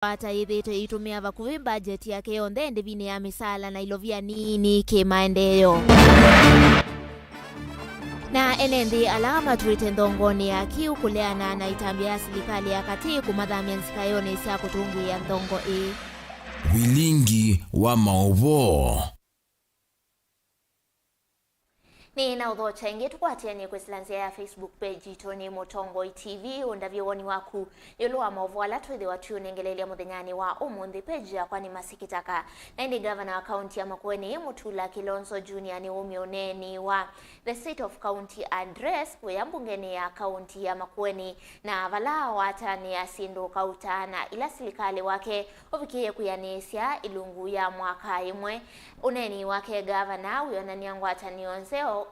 Atayithite itumia vakuvi budget yake yonthe ndivini ya misala na ilovia nini kimaendeleo. Na enendi alama turite ndongoni ya kiu kuleana na itambia serikali ya kati kumathamia nsikayoni sia kutungi ya ndongo Vilingi wa Mauvoo. Ni na udho chaingi tukwatiani kwesilanzia ya Facebook page Tony Mutongo TV undavyoni waku yuluwa Mauvoo ala tuithi watu nengelelea muthenyani wa umundi page ya kwani masikitaka na ndi governor wa county ya Makueni Mutula Kilonzo Junior ni umioneni wa the seat of county address kwa mbungeni ya county ya Makueni na vala watani ya sindu kautana ila serikali wake ovikie kuyanisya ilungu ya mwaka imwe uneni wake governor uyonania ngwatani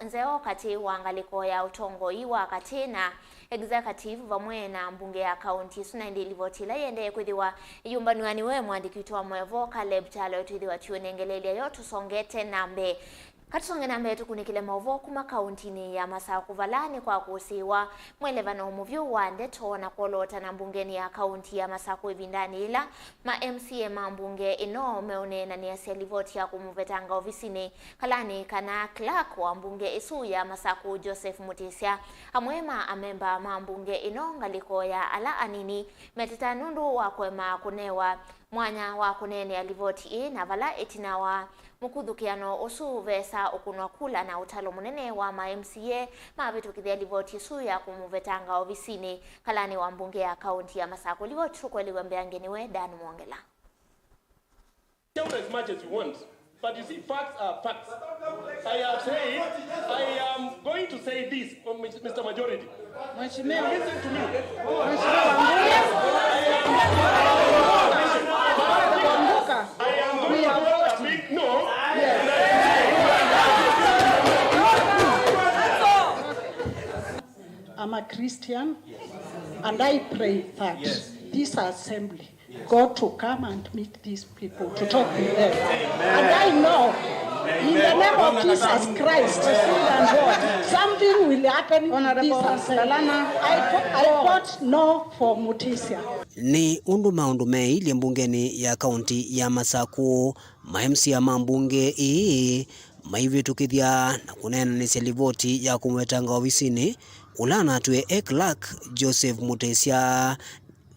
nzeo kati wangaliko ya utongoi wa katina executive vamwe na mbunge ya county suna ndi livotila yende kwithiwa yumbanuani we mwandiki wa Mauvoo Caleb Chalo twithiwa tuonengelelea yo tusongete nambe katusonge nambe tukunikile Mauvoo kuma county ni ya Masaku valani kwa kusiwa mwelevano muvyu wa ndeto na kuolota na mbungeni ya county ya Masaku evindani ila ma MCA mambunge ino meonena ni asia livoti ya kumuvetanga ofisini kalani kana clerk wa mbunge isu ya Masaku Joseph Mutisia amwema amemba mambunge ino ngaliko ya ala anini meteta nundu wa kwema kunewa mwanya wa kunene ya livoti na vala etina wa mukuthukiano usu vesa ukunwa kula na utalo munene wa ma MCA mavitu kithia livoti su ya kumuvetanga ofisini kalani wa mbunge ya county ya Masaku livoti tukweliwe mbeangeni we Dan Mwongela. As much as you want, but you see, facts are facts. I have said, I am going to say this, Mr. Majority. Listen to me. I am going to vote a big no. I'm a Christian, and I pray that this assembly God to come and meet these people, to talk with them. And I know, in the name of Jesus Christ, and God, something will happen in this assembly. I vote no for Mutisia. Ni maundu meili mbungeni ya kaunti ya Masaku, maemsi ya mambunge maivitu kithia na kunena ni selivoti ya kumwetanga ofisini ulana tuwe clerk Joseph Mutisia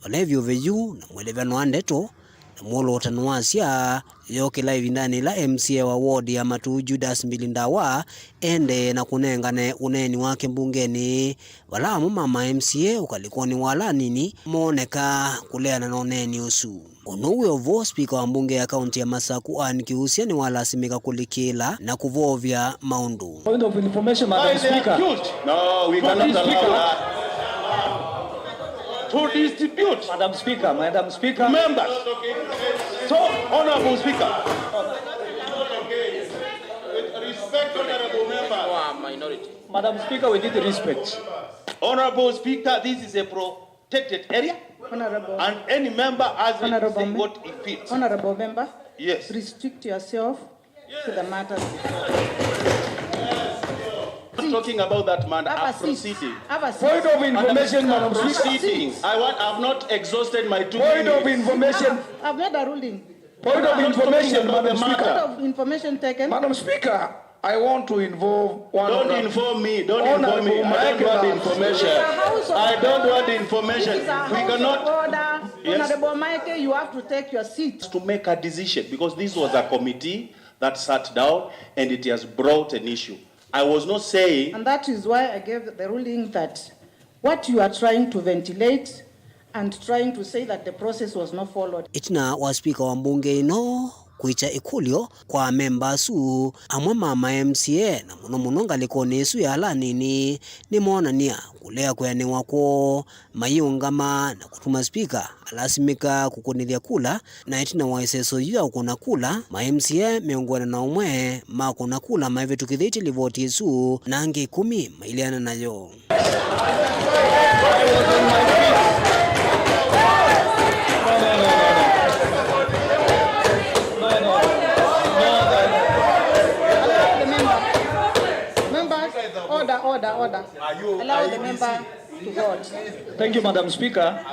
olevyo veju na mwelevano andeto na mwolo tanuasia yoke live ndani la MCA wa ward ya Matu Judas Mbilindawa ende na kunengane uneni wake mbungeni wala mama MCA ukalikoni wala nini moneka kuleana na uneni usu onowe ovo speaker wa mbunge ya county ya Masaku anikihusia ni wala simika kulikila na kuvovya maundu. Point of information, Madam Speaker. No, we cannot allow that. To distribute. Madam Speaker. Members. So, Honorable Speaker. Respect, Honorable Member. Minority. Madam Speaker, we need respect. Honorable Speaker, this is a protected area. Honorable. And any member has to say what he feels. Honorable Member. Yes. Restrict yourself to the matter. I'm talking about that man. I'm proceeding. Point of information, Madam Speaker. Proceedings. I've not exhausted my 2 Point minutes. of information. I've made a ruling. Point of information, Madam Point Speaker. of information taken. Madam Speaker, I want to involve one Don't of them. inform me. Don't inform me. I don't want the information. I don't want the information. We cannot. Yes. Honorable Mike, you have to take your seat. To make a decision because this was a committee that sat down and it has brought an issue. I was not saying. And that is why I gave the ruling that what you are trying to ventilate and trying to say that the process was not followed. Itina wa speaker wa mbunge ino kuicha ikulio kwa memba su amwe mama MCA na muno ngalikoni su ya ala nini ni monania kulea kuyani wako mayungama na kutuma speaker alasimika kukunithia kula na itina wa iseso ya ukuna kula ma MCA miongoni na umwe makuna kula maivetu kithiti livoti su na ange 10 mailiana nayo. Order. Allow the member to vote. Thank you, Madam Speaker.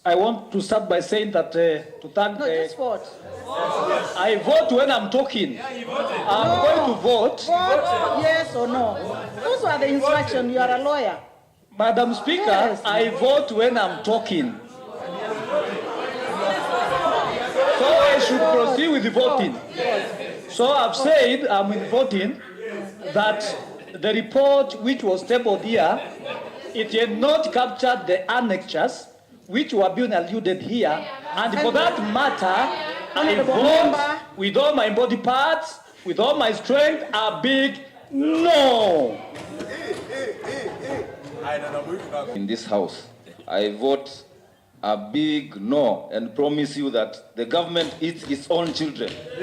I want to start by saying that to thank. No, just vote. I vote when I'm talking. I'm going to vote. Vote yes or no. Those are the instructions. You are a lawyer. Madam Speaker, Yes. I vote when I'm talking. So I should proceed with the voting. So I've said I'm in voting that the report which was tabled here, it had not captured the annexures which were being alluded here, and for that matter, I vote with all my body parts, with all my strength, a big no. In this house, I vote a big no and promise you that the government eats its own children. And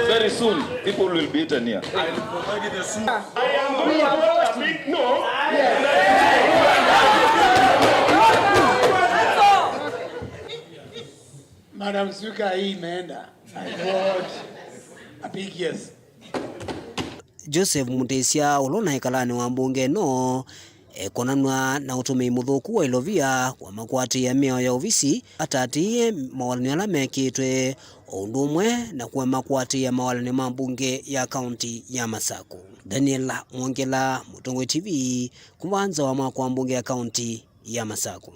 very soon, people will be eaten here. I am going to vote a big no. Madam Speaker, hii imeenda. I vote a big yes. Joseph Mutesia ulona ikalani wa mbunge no konanwa na utumii muthuku wa ilovia kwa makwati ya meo ya ofisi atatie mawalani ala mekitwe undumwe na kwa makwati ya mawalani ma mbunge ya kaunti ya Masaku. Daniel Mwongela, Mutongo TV, kumanza wa makwa mbunge ya kaunti ya Masaku.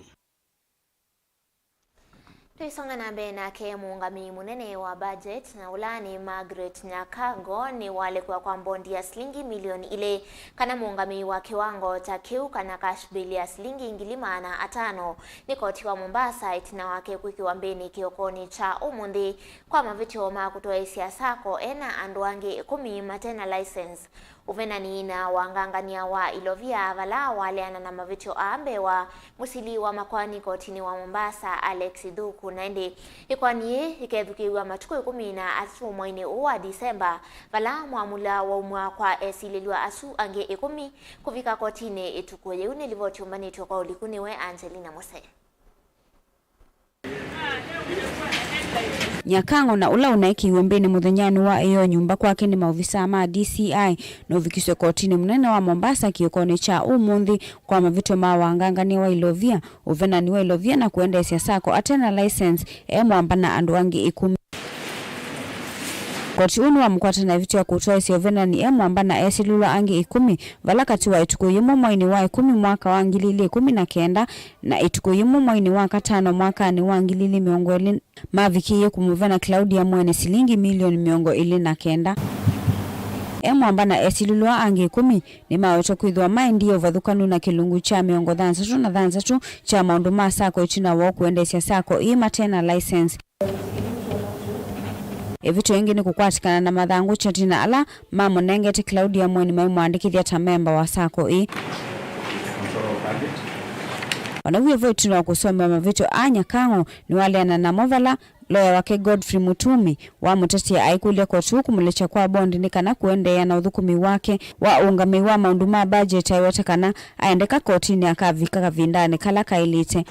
Tuisonga na benake muungami munene wa budget na ulani Margaret Nyakango ni wale kwa bondi ya shilingi milioni ile kana muungami wa kiwango cha kiuka na cash bill ya shilingi ngilimana atano ni koti wa Mombasa itina wake kukiwambeni kiokoni cha umundi kwa mavitio makutoa siasako ena andwange 10 matena license uvena ni na wangangania wa ilovia vala wale na mavitio ambe wa musili wa makwani kotini wa Mombasa Alex Duku naende ikwani ikethukiwa matuko 10 na asu mwini wa Disemba vala muamula wa umwa kwa esililwa asu ange 10 kufika kotini itukuye une livoti umbani kwa ulikuniwe Angelina Mose. Nyakango na ula unaiki wembeni muthenyani wa iyo nyumba kwake ni maofisa ma DCI no vikiswe kotini munene wa Mombasa kiokoni cha umundi kwa mavito ma wangangani wa ilovia uvena ni wa ilovia na kuenda siasako atena license mwamba na andwangi 10 koti unu wa mkwata na vitu ya kutoa siovena ni mwamba na esilula angi 10 vala kati wa ituku yumu mwaini wa 10 mwaka wa ngilili 19 na ituku yumu mwaini wa 5 mwaka ni wa ngilili miongo ili mavikiye kumuvena Claudia mwene shilingi milioni miongo ili na kenda. Mwamba na esilulwa angi 10 ni maweto kuidhwa maindi ya uvathukanu na kilungu cha miongo dhansatu na dhansatu cha maundu masako ichina wa kuendesya sako ima tena license. Evito wengi ni kukwatikana na madhangu chatina ala mamo nengeti Claudia mweni mwandikithia ta memba wa sako Wanawiyo voitu na kusomea mavito Nyakango ni wale na movala lawyer wake Godfrey Mutumi wa muteti aikulia kotu kumulecha kwa bondi ni kana kuendea na udhukumi wake wa ungami wa maunduma budget ayote kana aendeka kotini akavika kavindani kala kailite.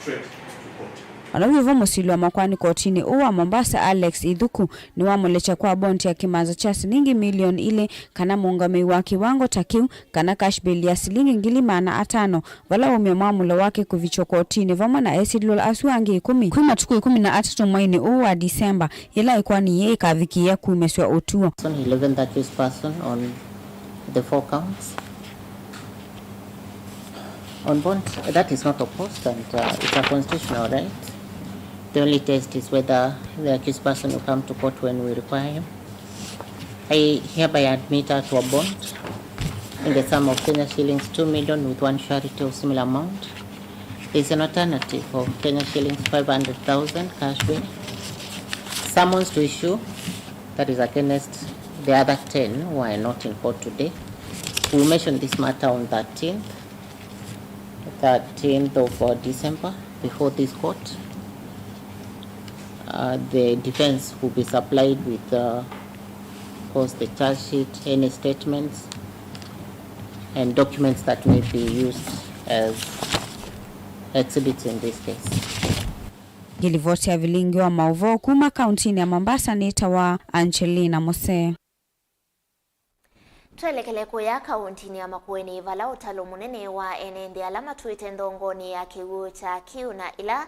Wanawiyo musili wa makwani kotini uwa Mombasa Alex Idhuku ni wa mulecha kwa bondi ya kimaza cha shilingi milioni ile kana muungami wa kiwango takiu kana cash bill ya shilingi ngilimana 5 vala umemwamula wake kuvicho kotini vama na esidlola asuangi 10 kuma tuku 13 mwaini uwa Disemba ila ikwani ye kavikia kumeswa utuo 11th accused person on the 4 counts on bond. That is not opposed and it's a constitutional right. The only test is whether the accused person will come to court when we require him. I hereby admit her to a bond in the sum of Kenya shillings 2 million with one surety of similar amount. There is an alternative of Kenya shillings 500,000 cash bail. Summons to issue, that is against the other 10 who are not in court today. We will mention this matter on 13th of December before this court. The defense will be supplied with of course the charge sheet, any statements and documents that may be used as exhibits in this case. Gilivoti ya Vilingi wa Mauvoo kuma kauntini ya Mombasa ni tawa Angelina Mose. Twelekele kuya kauntini ya Makueni vala utalo munene wa enende alama tuite ndongoni ya kiwu cha kiuna ila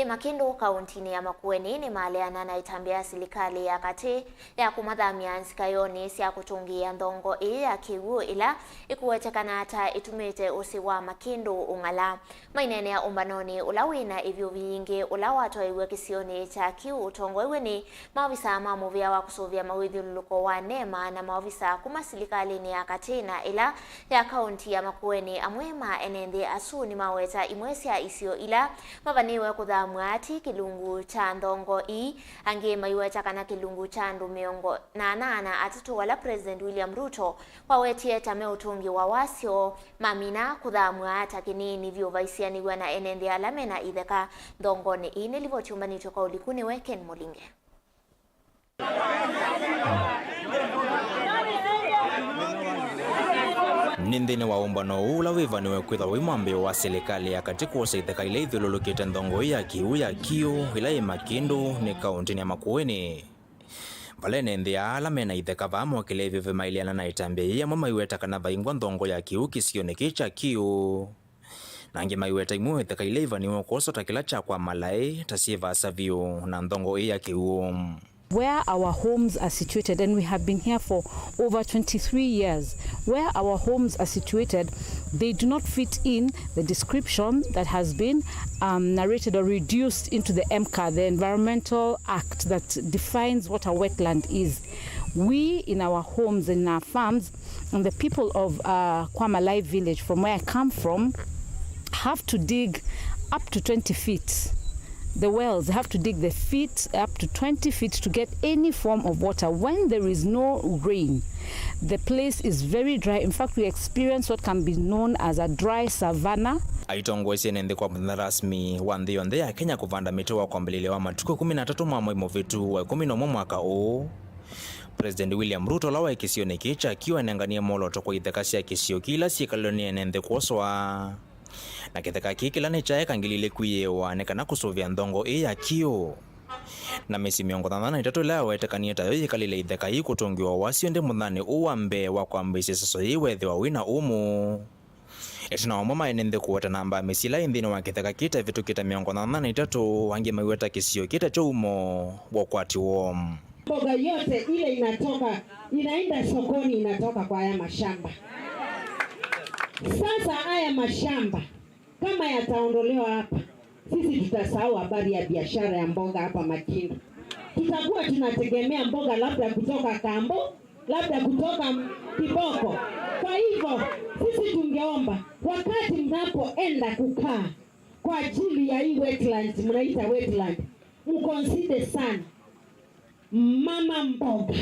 makindu kauntini ya Makueni ni maleana na itambia serikali ya kati ya kumadhamia nsikayoni siya kutungia ndongo ya kiwu ila ikuwetekana hata itumite usi wa makindu ungala mainene ya umbanoni ulawina ivyo vingi ulawatwa iwe kisioni cha kiwu utongo iwe ni maofisa mamuvia wa kusuvia mawidhuluko wa nema na maofisa kuma serikali ni akatina ila ya kaunti ya Makueni amwema enende asuni maweta imwesia isio ila mavaniwe kudhamwa ati kilungu cha ndongo ange maiweta kana kilungu cha ndumiongo na atatu wala President William Ruto wawetie tame utungi wa wasio mamina kudhamwa ata kinini vyo vaisianiwa na enende alamena idheka ndongoni nilivochumba toka ulikuni weken Molinge. Nindini wa umbano ula wivaniwe kwitha wimambio wa serikali ya katika usaitheka ile ithululukite ndongo ya kiu ya kio ila makindu ni kauntini ya Makueni. Valene nthia ala mena itheka vamo kilevyo vimailiana na itambia ya maiweta kana vaingwa ndongo ya kiu kisioneki cha kiu. Nangi maiweta imwe itheka ile ivaniwe kusota kila cha kwa malai tasiva savio na ndongo ya kiu. Where our homes are situated, and we have been here for over 23 years, where our homes are situated, they do not fit in the description that has been narrated or reduced into the MCA, the Environmental Act that defines what a wetland is. We, in our homes and in our farms, and the people of Kwamalai village, from where I come from, have to dig up to 20 feet. The wells have to dig the feet up to 20 feet to get any form of water. When there is no rain, the place is very dry. In fact, we experience what can be known as a dry savanna. Aitongwese nende kwa mthana rasmi wa nthi yonthe ya Kenya kuvanda miti wa kwambilile wa matuko 13 mwa mwezi muvitu wa 11 mwaka huu. President William Ruto lawa ikisione kicha akiwa anangania moloto kwa itheka cia kisio kila sikaloni nende kuoswa. Na kitheka kikila ni chae kangilile kuyewa nekana kusuvia ndongo ya kio. Na mesi miongo thandana itatu la wetekania tayo yikalile itheka hii kutungiwa wasio ndi muthani uwambe wa kwambisi saso iwethi wa wina umu. Etina wamama enende kuwata namba mesila indhini wa kitheka kita vitu kita miongo thandana itatu wangi maiweta kisio kita cho umo wakwati wom. Mboga yote ile inatoka, inaenda sokoni, inatoka kwa haya mashamba. Sasa haya mashamba kama yataondolewa hapa, sisi tutasahau habari ya biashara ya mboga hapa Makindu. Tutakuwa tunategemea mboga labda kutoka Kambo, labda kutoka Kiboko. Kwa hivyo sisi tungeomba wakati mnapoenda kukaa kwa ajili ya hii wetland, mnaita wetland, mconsider sana mama mboga.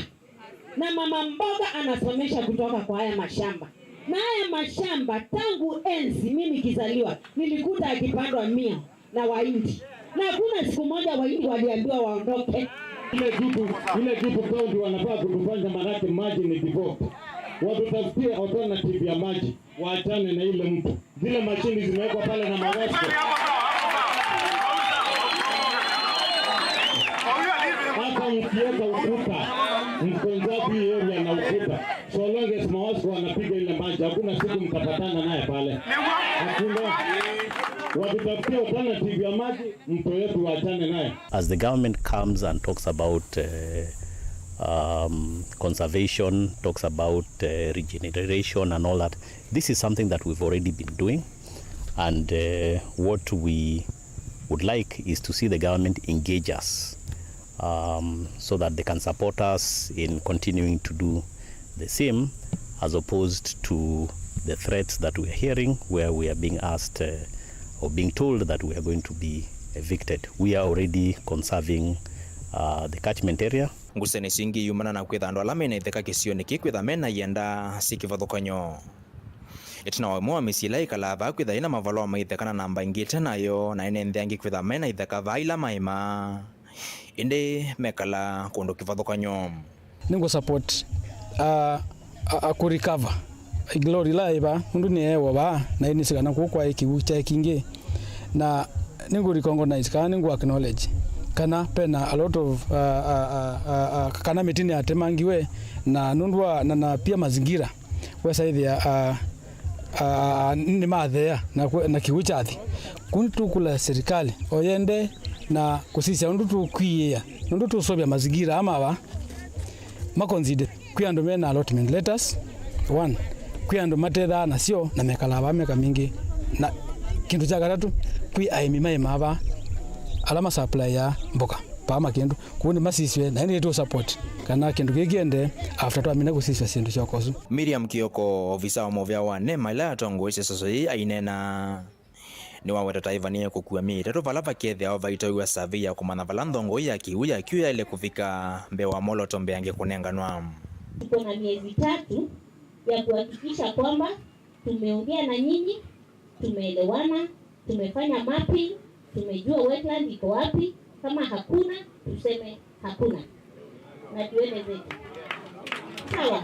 Na mama mboga anasomesha kutoka kwa haya mashamba. Na haya mashamba tangu enzi mimi kizaliwa nilikuta akipandwa mia na Wahindi. Na kuna siku moja Wahindi waliambiwa waondoke. Ile kitu kaunti wanafaa kutufanya manake maji ni devote. Watutafutie alternative ya maji, waachane na ile mtu. Zile mashini zimewekwa pale na mawasko. Hata mkiweka ukuta, mkonzabi area na ukuta, so long as mawasko wanapiga ile maji, hakuna siku mtapatana naye pale. Hakuna. Watutafutie alternative ya maji, mto yetu waachane naye. As the government comes and talks about conservation, talks about regeneration and all that, this is something that we've already been doing, and what we would like is to see the government engage us so that they can support us in continuing to do the same, as opposed to the threats that we are hearing where we are being asked or being told that we are going to be evicted. We are already conserving the catchment area. Ngusene singi yumana na kwitha andu ala mena itheka kisioni kikwitha mena yenda sikivathukanyo. Itina wamua misila ikalava kwitha ina mavalo maithekana namba ingite nayo na ine nthiangi kwitha mena itheka vaila maima indi mekala kundu kivathukanyo. Ningo support ku recover glory live mundu ni ewa ba na ini sigana ku kwa ikiwu cha kingi na ningo recognize kana ningo acknowledge kana pena a lot of kana mitini atemangiwe na nundwa na pia mazingira wesa ithia ni mathea na kiwichathi kuntu kula serikali oyende na kusisia undu tukwiya undu tusobya mazingira ama makonzide kwiandu mena allotment letters one kwiandu matetha nacio na mekala meka mingi na kindu cha gatatu kwi aimi maba alama supply ya mboka pama kindu kundi masiswe na ndi to support kana kindu gigiende after twamina kusiswa sindu chokosu. Miriam Kioko ofisa wa movya wa nema ila atongoise soso hii ainena ni waweta taivania kukua mita vala kethe au vaitoiwa survey ya kumana vala ndongo ya kiuya kiuya ile kufika mbewa moloto mbeange kunenganwa. Tuko na miezi 3 ya kuhakikisha kwamba tumeongea na nyinyi, tumeelewana, tumefanya mapping, tumejua wetland iko wapi, kama hakuna tuseme hakuna na tuende zetu. Sawa,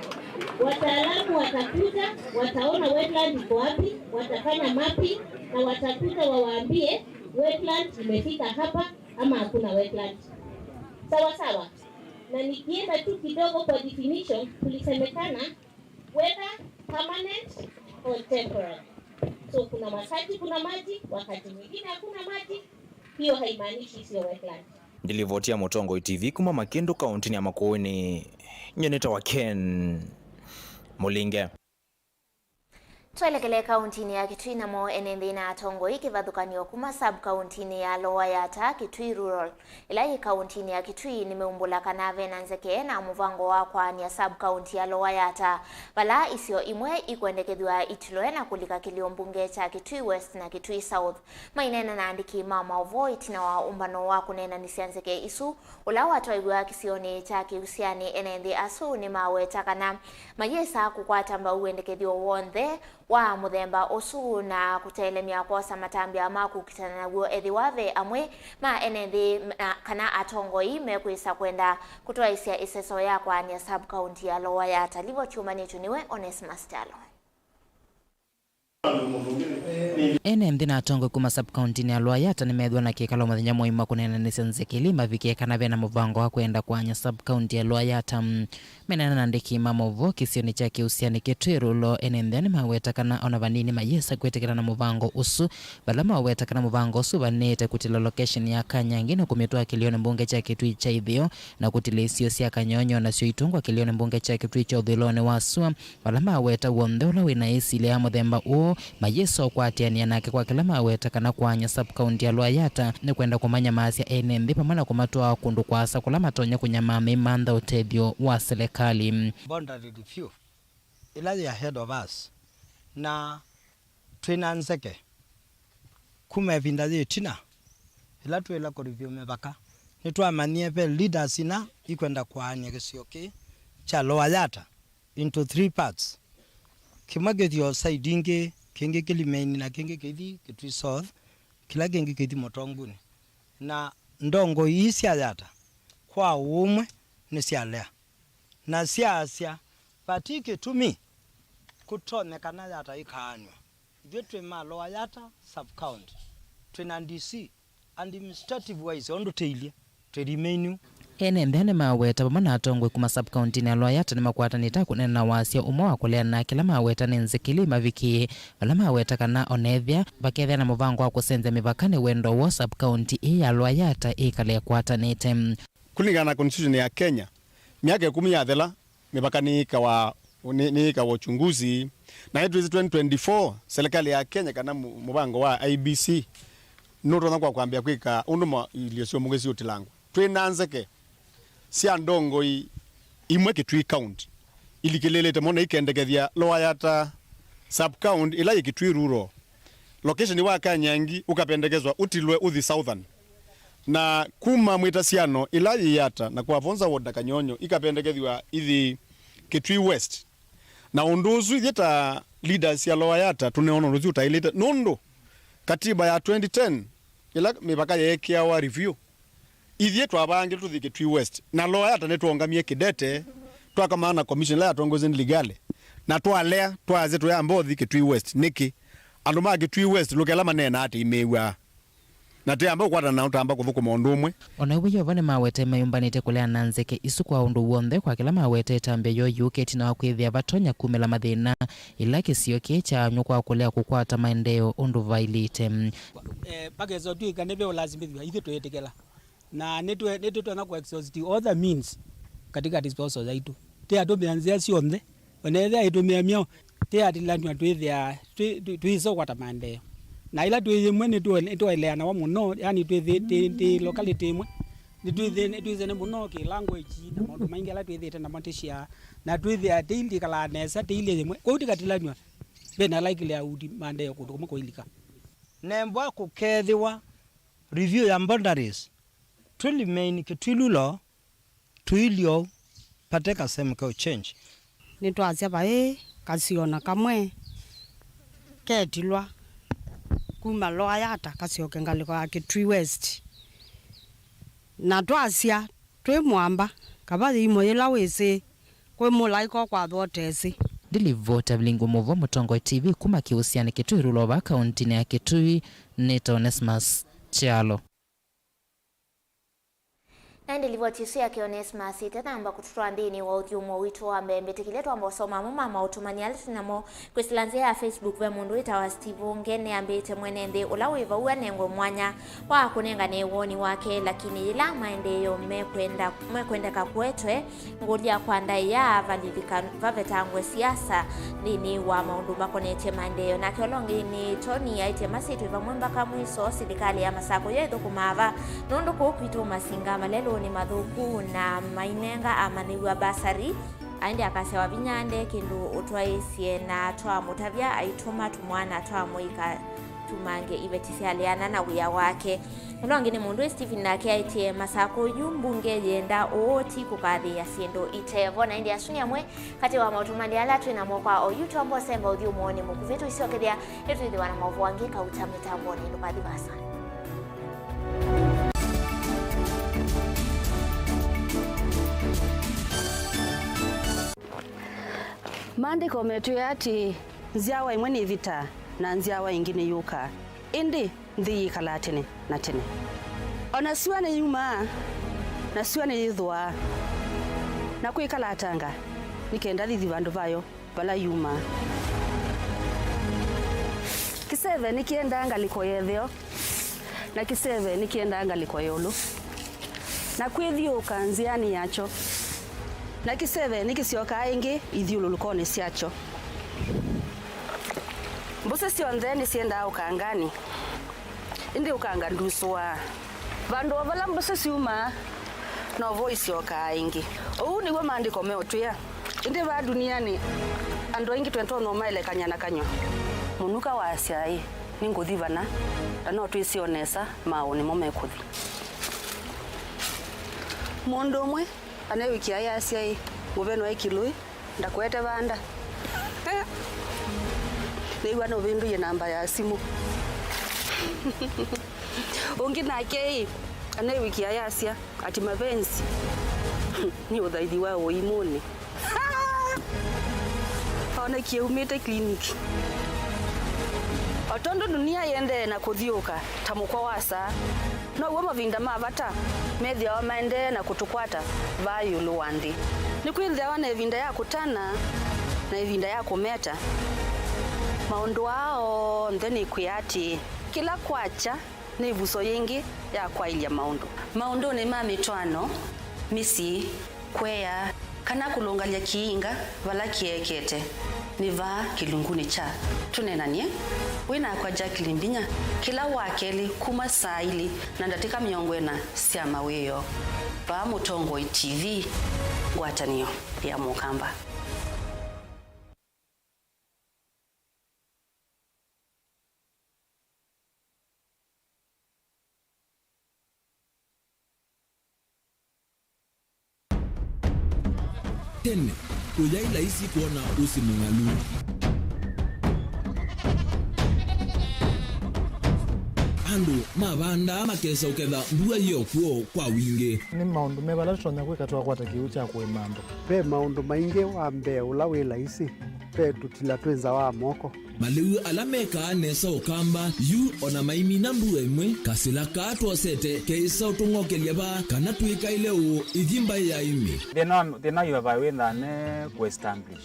wataalamu watakuja, wataona wetland iko wapi, watafanya mapping na watakuja wawaambie wetland imefika hapa ama hakuna wetland. Sawa sawa. Na nikienda tu kidogo kwa definition, tulisemekana whether permanent or temporary. So kuna wakati kuna maji, wakati mwingine hakuna maji, hiyo haimaanishi sio wetland. Ndilivotia Mutongo TV kuma Makindu kaunti ya Makueni nyoneta wa Ken Mulinge. Twelekele kauntini ya Kitui namo enende na atongo ikivathukanio kuma sub-kauntini ya Lower Yata Kitui Rural. Ila kauntini ya Kitui nimeumbula kanave na nzeke na muvango wakwa ni ya sub-kaunti ya Lower Yata. Vala isio imwe ikuendekethwa itiloe na kulika kilio mbunge cha Kitui West na Kitui South. Mainena na andiki Mauvoo itina wa umbano wa kunena nisianzeke isu. Ula watoigwa kisioni cha kiusiani enende asu ni maweta kana mayesa kukwata mba uendekethio wonde wa muthemba osu na kutelemia kosa matambia ama kukitana naguo ethiwave amwe ma enende kana atongo ime kwisa kwenda kutoa isia iseso yakwa ni sub county ya Lower Yata. Livo chuma nitu niwe Onesmus Talo. NMD na atongo kuma sub-county ya Lower Yata nimethwa na kikalo muthenya muima kunena nisenze kilima vikekana vena muvango wa kwenda kwanya sub-county ya Lower Yata. Menena na ndiki Mauvoo kisioni cha kiusiani Kitui Rural NMD ni maweta kana ona vanini mayesa kwetekana na muvango usu vala maweta kana muvango usu vanete kutila location ya Kanyangi na kumitwa kilione mbunge cha Kitui cha Ithio na kutile isio sia Kanyonyo na sio itungwa kilione mbunge cha Kitui cha Uthilone wasua vala maweta wondola wina isi ile ya muthemba uo mayeso kwa atiania nake kwa kila maweta kana kwanya sub-county ya Lower Yata ni kwenda kumanya maasi ya NMD pamana kumatua kundu kwasa kula matonya kunyamame manda utethio wa serikali. Boundary review ilaji ahead of us na twinanzeke kuma vindazi tina ila tuela ko review mebaka nitwamanie pe leaders ina ikwenda kwanya kisioki cha Lower Yata into 3 parts. Kimagethio side inge kenge Kilimeni na kenge Kithi Kitui South kila kenge Kithi Motonguni na ndongo isia Yata kwa umwe ni sialea na siasia patike tumi kutonekana Yata ikanywa vitwe ma Lower Yata sub-county twina DC administrative wise ondo teilia twerimenu NMD maweta pamana atongwe kuma sub-county ya Lower Yata ni makwata nita kunena na wasia umwa wa kulea na kila maweta nenzikili maviki vala maweta kana onethia bakethia na muvango wa kusenza mivakane wendo wa sub-county ya Lower Yata ikale kwata nete. Kulingana na constitution ya Kenya miaka 10 ya thela mivakani ikawa uchunguzi na 2024 serikali ya Kenya kana muvango wa IBC noto na kwa kuambia kwika unduma iliosio mungezi utilangu twinanzeke sia ndongo imwe Kitui county ilikelelete mona ikendekethia Lower Yata sub county ila Kitui Rural location wa Kanyangi ukapendekezwa utilwe uthi southern na kuma mwitasiano ila Yata na kwa vonza woda Kanyonyo ikapendekethwa ithi Kitui West na unduzu yeta leaders ya Lower Yata tuneona ruzi utailete nondo katiba ya 2010 ila mipaka yekia wa review ithie twabange tuthi Kitui West na Lower Yata netwongamie kidete twakamana commission la tongoze legale na twalea twaze twambothi Kitui West niki andu ma Kitui West lukela manena ati imewa na te amba kwata na utamba kuthukuma undu umwe ona wiyo vane mawete mayumbanite kulea na nzeke isu kwa undu wonde kwa kila mawete tambia yo yuketi na wakwithia vatonya kumela mathina ila kisio kicha nyukwa kulea kukwata maendeo undu vailite pagezo tu ikanebe olazimithwa ithe twetekela na netu twana kwa exhaust all the means katika disposal zaitu te atomianzia cionthe onethe itumia miao te atilandwa twithia twiso kwata maendeo na ila twithimwe nitweleana wa muno yani twithi locality imwe nitwithene muno ki language na maundu maingi ala twithite na montishia na twithia tiili kala nesa tiili imwe kwa utikatilanwa bena likely audi maendeo kundu kumwe kuilika nembwa kukethiwa review ya boundaries tulimain kitwilulo tuilio pateka semko change nitwazia bae kasiona kamwe ketilwa kuma loyata kasioke ngaliko yake Tree West na twasia twi mwamba kabathi imo ila wese kwe mulaiko kwa thotesi Dilivota Vilingi Mauvoo Mutongo TV kuma kihusiani Kitui Rulova kaunti ya Kitui Neta Onesmus Chialo. Na ndilivotisia Onesmus itatamba kututoa ndini wa uthiumo witu wa mbembe tikiletwa mbosoma mama utumani alitunamo kwisilanzia ya Facebook ve mundu itawa Steve Ngene ambete mwenende ulawiva uanengwe mwanya wa kunenga newoni wake lakini ila maendeyo mekwenda kakwetwe ngulia kwa ndai ya vavetangwe siasa ndini wa maundu makonete maendeyo na kiolongi ni Tony aite masitu iva mwemba kamwiso serikali ya masako yedo kumava nundu kupitu masinga malelo ni mathuku na mainenga amaniwa basari aende akasewa vinyande kindu utwaisie na twa mutavya aituma tumwana twa muika tumange ivetisialiana na wia wake ulongi ni mundu Stephen nake aitie masako yumbunge yenda oti kukathi ya siendo itevo na indi asunia mwe kati wa mautumandi ala tuina mwokwa o yutombo semba udhiu mwoni mukuvitu isiokethia yetu idhi wana Mauvoo wangika utamitamboni ndukathi basa Maandiko metu ati nziawa imwe ni vita na nziawa ingine yuka indi nthi kala tene na tene ona siwa ni yuma na siwa ni yithwa na kwikala tanga nikenda thithi vandu vayo bala yuma kiseve nikienda ngaliko yetheo na kiseve nikienda ngaliko yolo na kwithiuka nziani yacho na kiseve nikisioka ingi ithiululukone siacho mbuse sionthe ni sienda ukangani indi ukanga nduswa vandu vala mbuse siuma no voice yoka ingi ou nigo maandiko meotwia indi va duniani andu ingi twento no maelekanya na kanyo munuka wa asiai ninguthi vana no twisionesa mauni momekuthi mundu umwe anawikia ya asiai muveno wa ikilui ndakwete vanda niwa no vindu ye namba ya simu ungi nake anawikia ya asia ati mapenzi ni uthaithi wa uimuni ona kiumite kliniki otondo dunia yende na kuthiuka tamukwa wasa no uwe mavinda mavata methia wa maende na kutukwata vayu luwandi ni kwithia wana evinda ya kutana na evinda ya kumeta maundu wao ntheni kwiati kila kwacha ni vuso yingi ya kwailia maundu ni mamitwano misi kwea kana kulungalia kiinga vala kiekete niva kilunguni cha tunenanie wina kwa Jacqueline Mbinya kila wakeli kuma saili na ndatika miongwena sia mawiyo pa Mutongo TV ngwatanio ya mukamba tene kujaila isi kuona usi mungalu andu mavanda makesa uketha mbua hiyo kuo kwa wingi ni maundu mevala tonya kwikatwa kwata kiu cha kuimando pe maundu maingi wa mbea ula wila isi pe tutila twenza wa moko maliu alameka nesa ukamba yu ona maimi na mbu emwe kasila kato sete keisa utungokelia ba kana tuika ile u idimba ya imi they know you have a way ne ku establish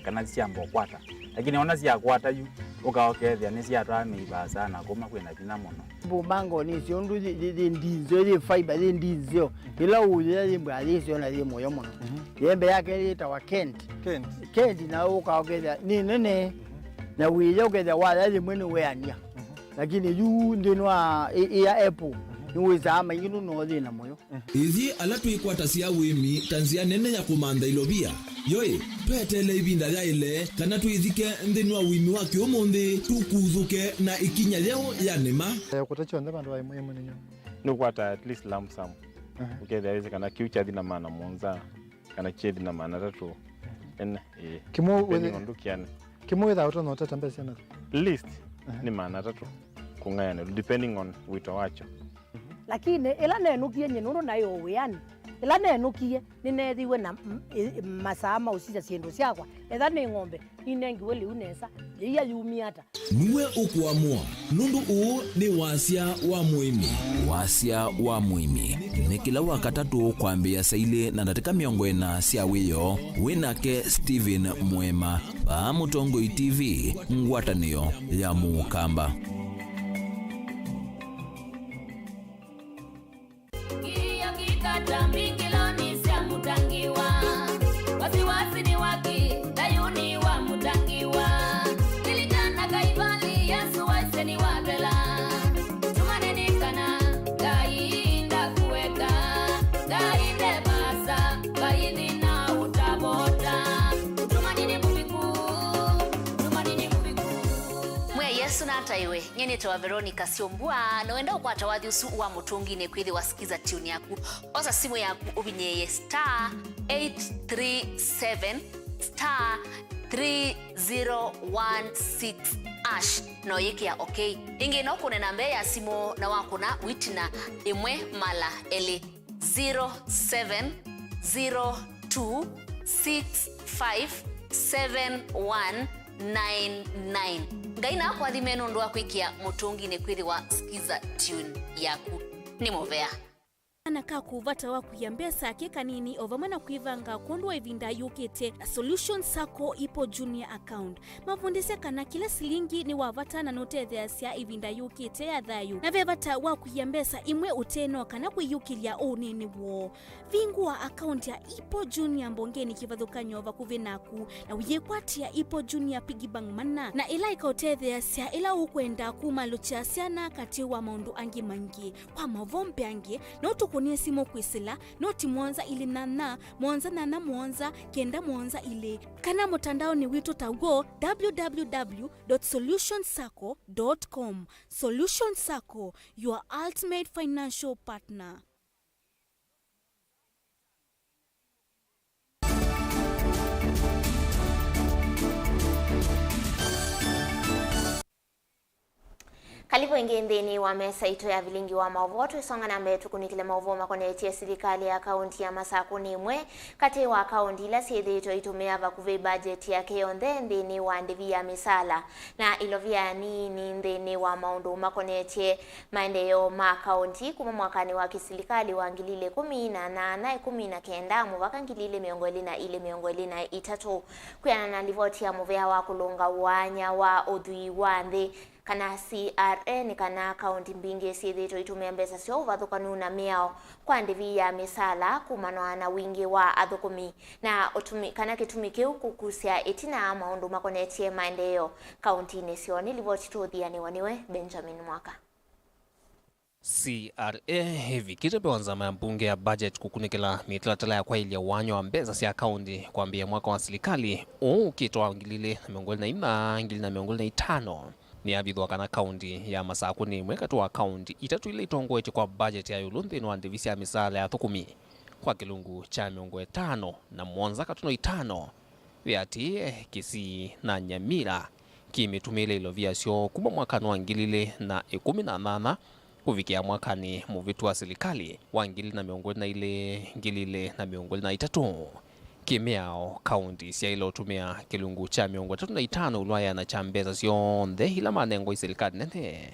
kana siambo kwata lakini ona sia kwata yu ukaokethia ni sia twame iba sana kuma kwena bina muno bumango ni siondu ndizo ni fiber ndizo ila uye ni mbali na ni moyo muno yembe yake ita wa Kent na ukaokethia ni nene na wiyo ukethia wala ni mwene weania lakini yu ndinwa ya Apple niwezama yinu no thina moyo ithi ala twikwata cia wimi tanzia nene ya kumanda ilobia yoe twetele ibinda ya ile kana twithike nthini wa wimi wa kiumuthi tukuthuke na ikinya leo ya nema kutacho nde bandu wa muhimu ninyo nukwata at least lump sum ukethia kana kiucha thina maana monza kana chethi na maana tatu en kimo ndukiane kimo without uto no tata mbesi na list ni maana tatu kungayana depending on wito wacho lakini ila nenukie nyinuru nayo wiani ila nenukie ninethiwe na masama usija ciendo ciakwa etha ni ng'ombe inengi weli unesa iya yumiata niwe ukuamua nundu uu ni wasia wa muimi ni kila wakatatu kwambia saile na ndatika 40 cia wiyo WINAKE Steven Mwema pa Mutongoi TV ngwatanio ya Mukamba. Iwe nyene tawa Veronica Siombua no wenda ukwata wathi usu wa mutungi ne kwithi wasikiza tune yaku oza simu yaku ubinyeye *837 *3016 no yiki ya okay ingi no kune nambe ya simu na wakuna witina imwe mala ele 0702657199 ngaina kwa thimeno ndo akwikia mutungi ne kwithi wa skiza tune yaku ni Movea anaka kuvata wa kuyambesa akeka nini ovamana kuivanga kondwa ivinda yukete na Solution Sacco ipo junior account mavundise kana kila silingi ni wavata na note theasia ivinda yukete ya dhayu na vevata wa kuyambesa imwe uteno kana kuyukilia unini wo vingu wa account ya ipo junior mbongeni kivadhuka nyova kuvinaku na uyekwatia ipo junior pigibang mana na ila ikaote theasia ila ukwenda kumalocha siana kati wa maundu angi mangi kwa mavompe angi na kunie simu kwisila noti mwanza ili nana mwanza kenda mwanza ile kana mtandao ni wito tawo www.solutionsacco.com. Solution Sacco, your ultimate financial partner. Kalipo ingendeni wa mesa ito ya Vilingi wa Mauvoo tuisonga na mbetu kunikile Mauvoo makoneti ya serikali ya kaunti ya Masako nimwe kati wa kaunti ila siedhe ito itumea vakuve budget ya keonde ndeni wa ndivi ya misala na ilovia ni ndeni wa maundu makoneti maendeleo ma kaunti kuma mwakani wa kisilikali wa ngilile 18 mwaka ngilile miongoli na ile miongoli na itatu kuyana na livoti ya Movea wa kulunga wanya wa udhui wande kana CRA ni kana kaunti mbingi siedhito itumia mbesa sio uvadhukanu na miao kwa ndivi ya misala kumanoa na wingi wa athukumi na kana kitumike ukukusia itina maundu makonetie maendeleo kaunti nesioni livoti tuthiani waniwe Benjamin Mwaka. CRA hivi kitapewa nzama ya mbunge ya budget kukunikila mitilatala ya kwa ili ya wanyo wa mbeza siya kaunti kwa mbia mwaka wa silikali ukitoa ngilile na miongoli na ima ngili na miongoli na itano ni abidwa kana kaunti ya Masako ni mweka tuwa kaunti itatu ile itongo eche kwa budget ya yulunthi no andivisi ya misala ya thukumi kwa kilungu cha miongo 5 na mwanza katuno 5 viati Kisii na Nyamira kimetumile ilovia sio kuma mwaka no angilile na 18 kufikia mwaka ni muvitu wa serikali wa ngili na miongoli na ile ngilile na miongoli na itatu kimiao kaunti sia ilo tumia kilungu cha miongo 35 ulwaya na chambeza sionthe ila manengo iserikali nene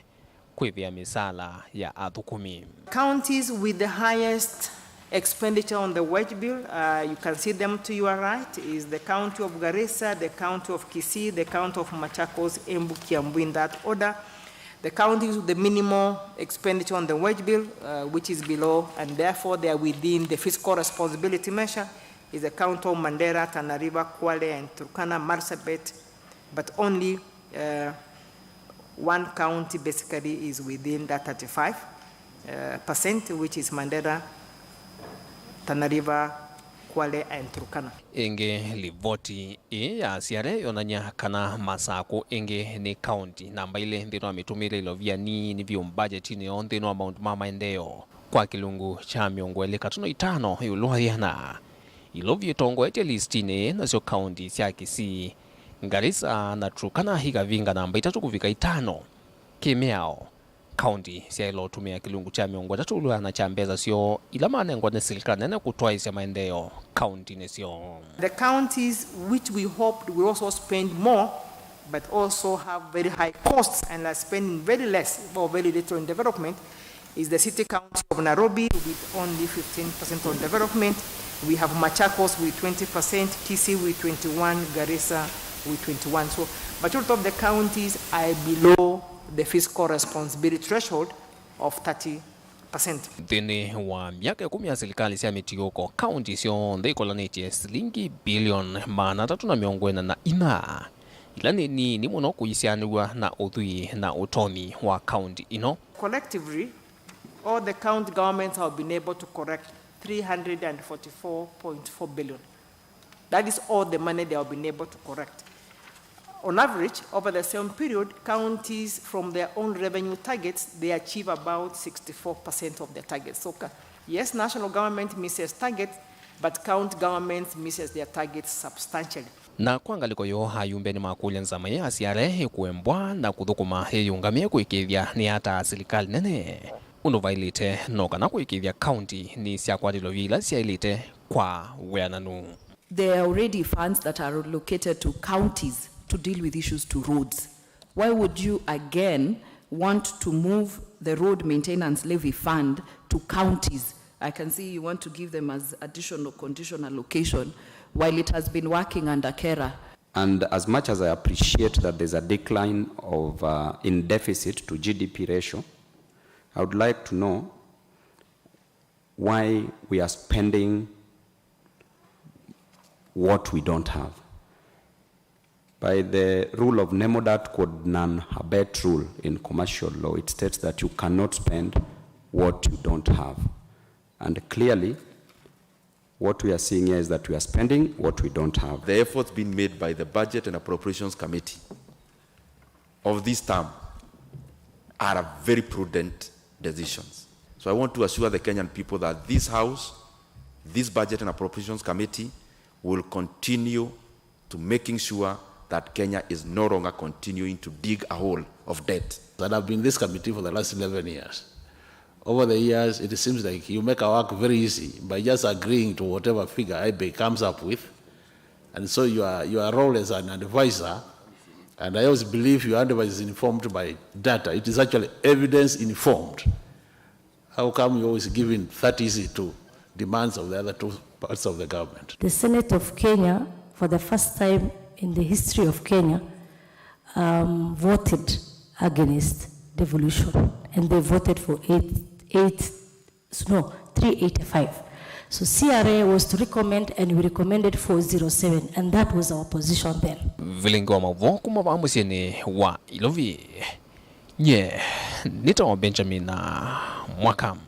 kwivia misala ya athukumi. Counties with the highest expenditure on the wage bill, you can see them to your right, is the county of Garissa, the county of Kisii, the county of Machakos, Embu, Kiambu in that order. The counties with the minimal expenditure on the wage bill, which is below, and therefore they are within the fiscal responsibility measure, is the county of Mandera, Tana River, Kwale, and Turkana, Marsabit, but only one county basically is within that 35%, which is Mandera, Tana River, Kwale, and Turkana. Inge livoti ya siare yonanya kana masako inge ni county namba ile ndino mitumile ilovia ni vyum budget ni ondino amount mama endeo kwa kilungu cha miongo 35 yulwayana ilovia tongo ete listine na sio county sia Kisii, Garissa na Turkana higa vinga namba 3 kufika 5 kimiao county sia ilo tumia kilungu cha miongo 3 ulwana chambeza sio ila manengo ne serikali nene kutoa isia maendeleo county nesio. The counties which we hoped will also spend more but also have very high costs and are spending very less or very little in development is the city county of Nairobi with only 15% on development. We have Machakos with 20%, Kisii with 21%, Garissa with 21%. So majority of the counties are below the fiscal responsibility threshold of 30%. Dini wa miaka 10 ya serikali sia mitioko county sio ndiko laneti shilingi bilioni 340 ila ni muno kuisianwa na uthui na utomi wa county ino. Collectively, all the county governments have been able to correct 344.4 billion. That is all the money they have been able to correct. On average, over the same period, counties from their own revenue targets, they achieve about 64% of their targets. So yes, national government misses targets, but county governments misses their targets substantially. Na kwangaliko yo hayumbe ni makulia nzama ya siare kuembwa na kuthukuma yungamie kuikithia ni hata serikali nene unovailite noka na kuikithia county ni sia kwadilo vila sia ilite kwa weananu. There are already funds that are allocated to counties to deal with issues to roads. Why would you again want to move the road maintenance levy fund to counties? I can see you want to give them as additional conditional allocation while it has been working under KERA. And as much as I appreciate that there's a decline of in deficit to GDP ratio, I would like to know why we are spending what we don't have. By the rule of nemo dat quod non habet rule in commercial law, it states that you cannot spend what you don't have. And clearly, what we are seeing here is that we are spending what we don't have. The efforts being made by the Budget and Appropriations Committee of this term are very prudent decisions. So I want to assure the Kenyan people that this House, this Budget and Appropriations Committee will continue to making sure that Kenya is no longer continuing to dig a hole of debt. That I've been in this committee for the last 11 years. Over the years, it seems like you make our work very easy by just agreeing to whatever figure IBE comes up with. And so your role as an advisor, and I always believe your advice is informed by data. It is actually evidence informed. How come you're always giving that easy to demands of the other two parts of the government? The Senate of Kenya, for the first time in the history of Kenya, voted against devolution, and they voted for 385. So CRA was to recommend, and we recommended 407, and that was our position then. Vilingi wa Mauvoo kumavamusini wa ilovi nye nita Benjamin na Mwakam.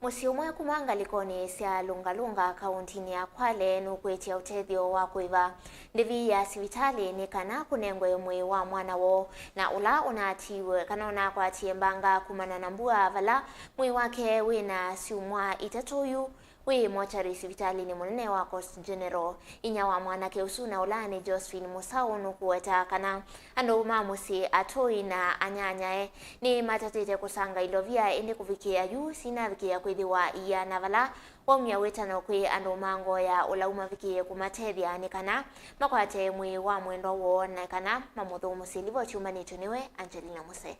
Musi umwe kumanga likoni sia lungalunga kauntini ya Kwale nukwetia utethio wa kuiva ndivi ya sivitali ni kana kunengwe mwe wa mwana wo na ula unatiwe kanona kwa tiembanga kumana nambua vala mwe wake wina siumwa itatoyu wi mochari sivitali ni munene wa Coast General inya wa mwanake usuna ulani Josephine Musau nukuweta kana ando mamusi atoi na anyanyae ni matatite kusanga ilovia ende kuvikia yu sina vikia kwithiwa iya navala omya wetano kwi ando mango ya ulauma vikie kumatethia ni kana makwate mwi wa mwendo wo na kana mamuthu musilivo chuma nituniwe Angelina Muse.